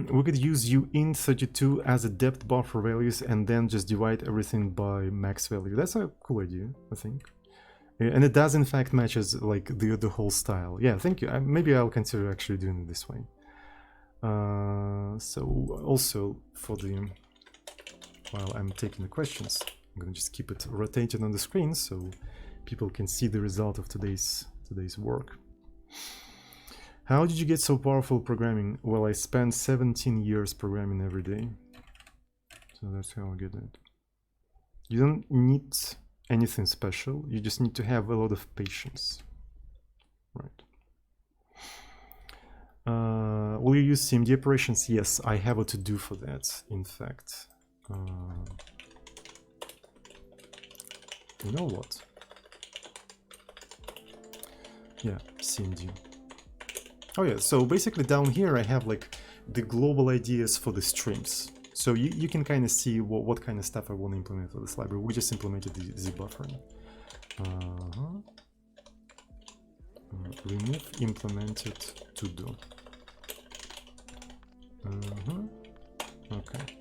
[SPEAKER 1] We could use uint32 as a depth buffer values and then just divide everything by max value. That's a cool idea, I think. And it does in fact matches like the whole style. Yeah, thank you. Maybe I'll consider actually doing it this way. So also for the, while I'm taking the questions, I'm gonna just keep it rotated on the screen so people can see the result of today's work. How did you get so powerful programming? Well, I spent 17 years programming every day. So that's how I get it. You don't need anything special. You just need to have a lot of patience. Right. Will you use CMD operations? Yes, I have a to-do for that, in fact. You know what? Yeah, CMD. Oh yeah, so basically down here I have like the global ideas for the streams. So you can kind of see what kind of stuff I want to implement for this library. We just implemented the buffering. Remove implemented to do. Okay.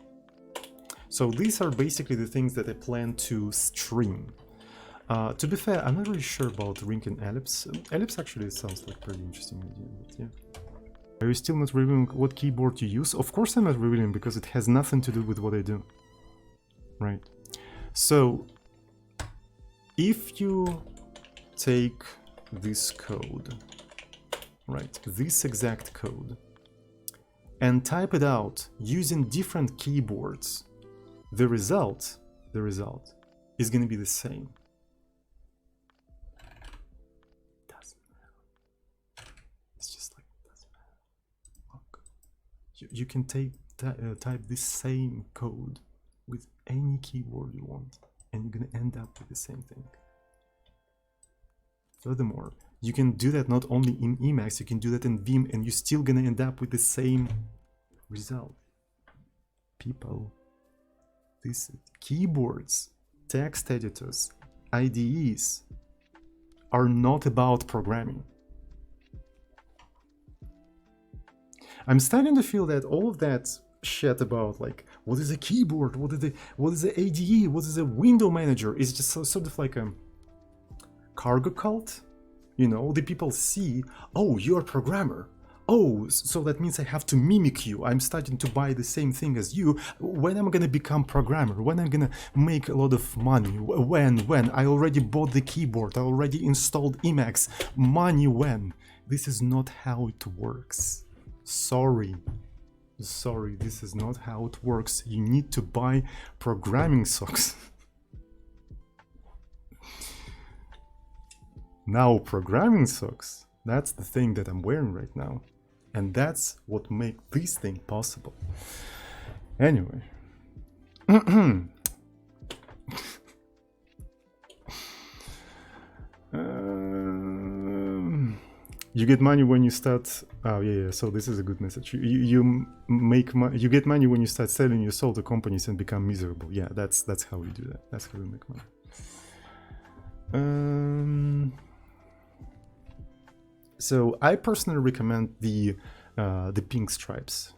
[SPEAKER 1] So these are basically the things that I plan to stream. To be fair, I'm not really sure about Ring and Ellipse. Ellipse actually sounds like pretty interesting idea, but yeah. Are you still not revealing what keyboard you use? Of course I'm not revealing because it has nothing to do with what I do. Right. So, if you take this code, right, this exact code, and type it out using different keyboards, the result is going to be the same. You can type this same code with any keyboard you want, and you're gonna end up with the same thing. Furthermore, you can do that not only in Emacs, you can do that in Vim, and you're still gonna end up with the same result. People, these keyboards, text editors, IDEs are not about programming. I'm starting to feel that all of that shit about like what is a keyboard, what is the ADE, what is a window manager is just sort of like a cargo cult. You know, the people see, oh, you're a programmer. Oh, so that means I have to mimic you. I'm starting to buy the same thing as you. When am I gonna become programmer? When I'm gonna make a lot of money? When? I already bought the keyboard. I already installed Emacs. Money when? This is not how it works. Sorry, this is not how it works. You need to buy programming socks. Now, programming socks, that's the thing that I'm wearing right now. And that's what makes this thing possible. Anyway. You get money when you start. Oh yeah. So this is a good message. You get money when you start selling your soul to companies and become miserable. Yeah, that's how we do that. That's how we make money. So I personally recommend the pink stripes.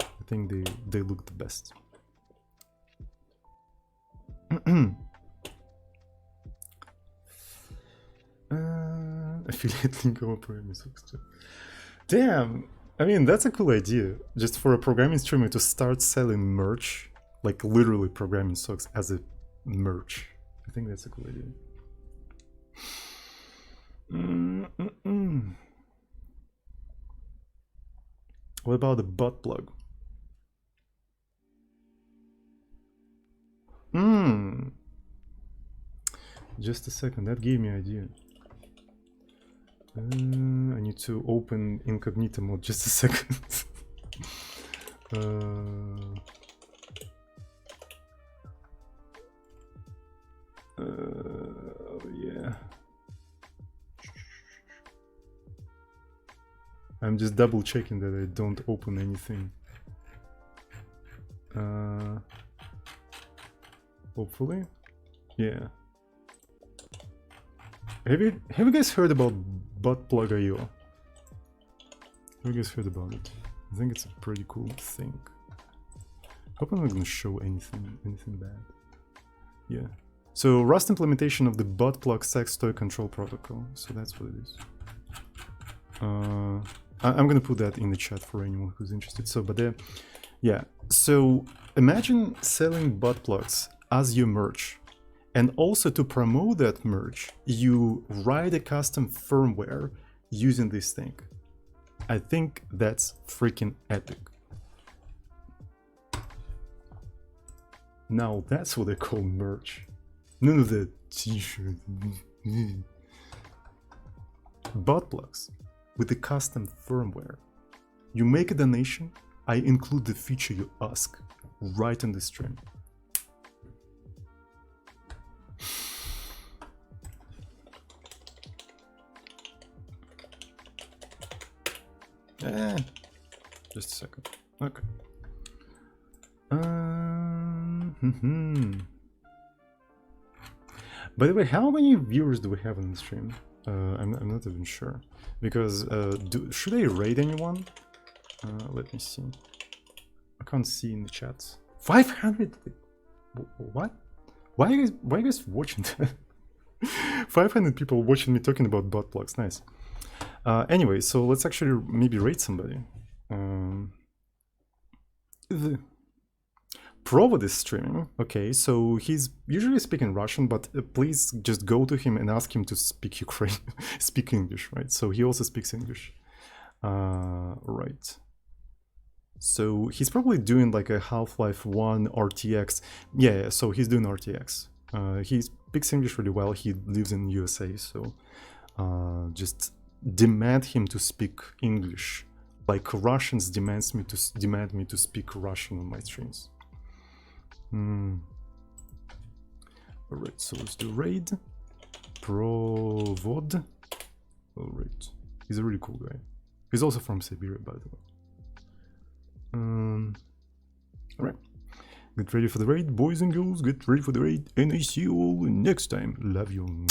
[SPEAKER 1] I think they look the best. affiliate link over programming socks too. Damn, I mean, that's a cool idea. Just for a programming streamer to start selling merch, like literally programming socks as a merch. I think that's a cool idea. What about the butt plug? Just a second, that gave me an idea. I need to open incognito mode, just a second. Yeah. I'm just double checking that I don't open anything. Hopefully. Yeah. Have you guys heard about buttplug.io? Have you guys heard about it? I think it's a pretty cool thing. Hope I'm not gonna show anything bad. Yeah. So Rust implementation of the buttplug sex toy control protocol. So that's what it is. I'm gonna put that in the chat for anyone who's interested. So, but yeah. So imagine selling butt plugs as your merch, and also to promote that merch, you write a custom firmware using this thing. I think that's freaking epic. Now that's what they call merch. None of the t-shirt. Butt plugs with the custom firmware. You make a donation, I include the feature you ask right in the stream. Just a second. Okay. By the way, how many viewers do we have on the stream? I'm not even sure. Because, should I raid anyone? Let me see. I can't see in the chat. 500? What? Why are you guys watching that? 500 people watching me talking about butt plugs. Nice. Anyway, so let's actually maybe rate somebody. The Provod is streaming. Okay, so he's usually speaking Russian, but please just go to him and ask him to speak speak English, right? So he also speaks English. Right. So he's probably doing like a Half-Life 1 RTX. Yeah, so he's doing RTX. He speaks English really well. He lives in USA, so just demand him to speak English, like Russians demand me to speak Russian on my streams. Alright, so let's do raid. Provod. Alright. He's a really cool guy. He's also from Siberia, by the way. Alright. Get ready for the raid, boys and girls. Get ready for the raid, and I see you all next time. Love you.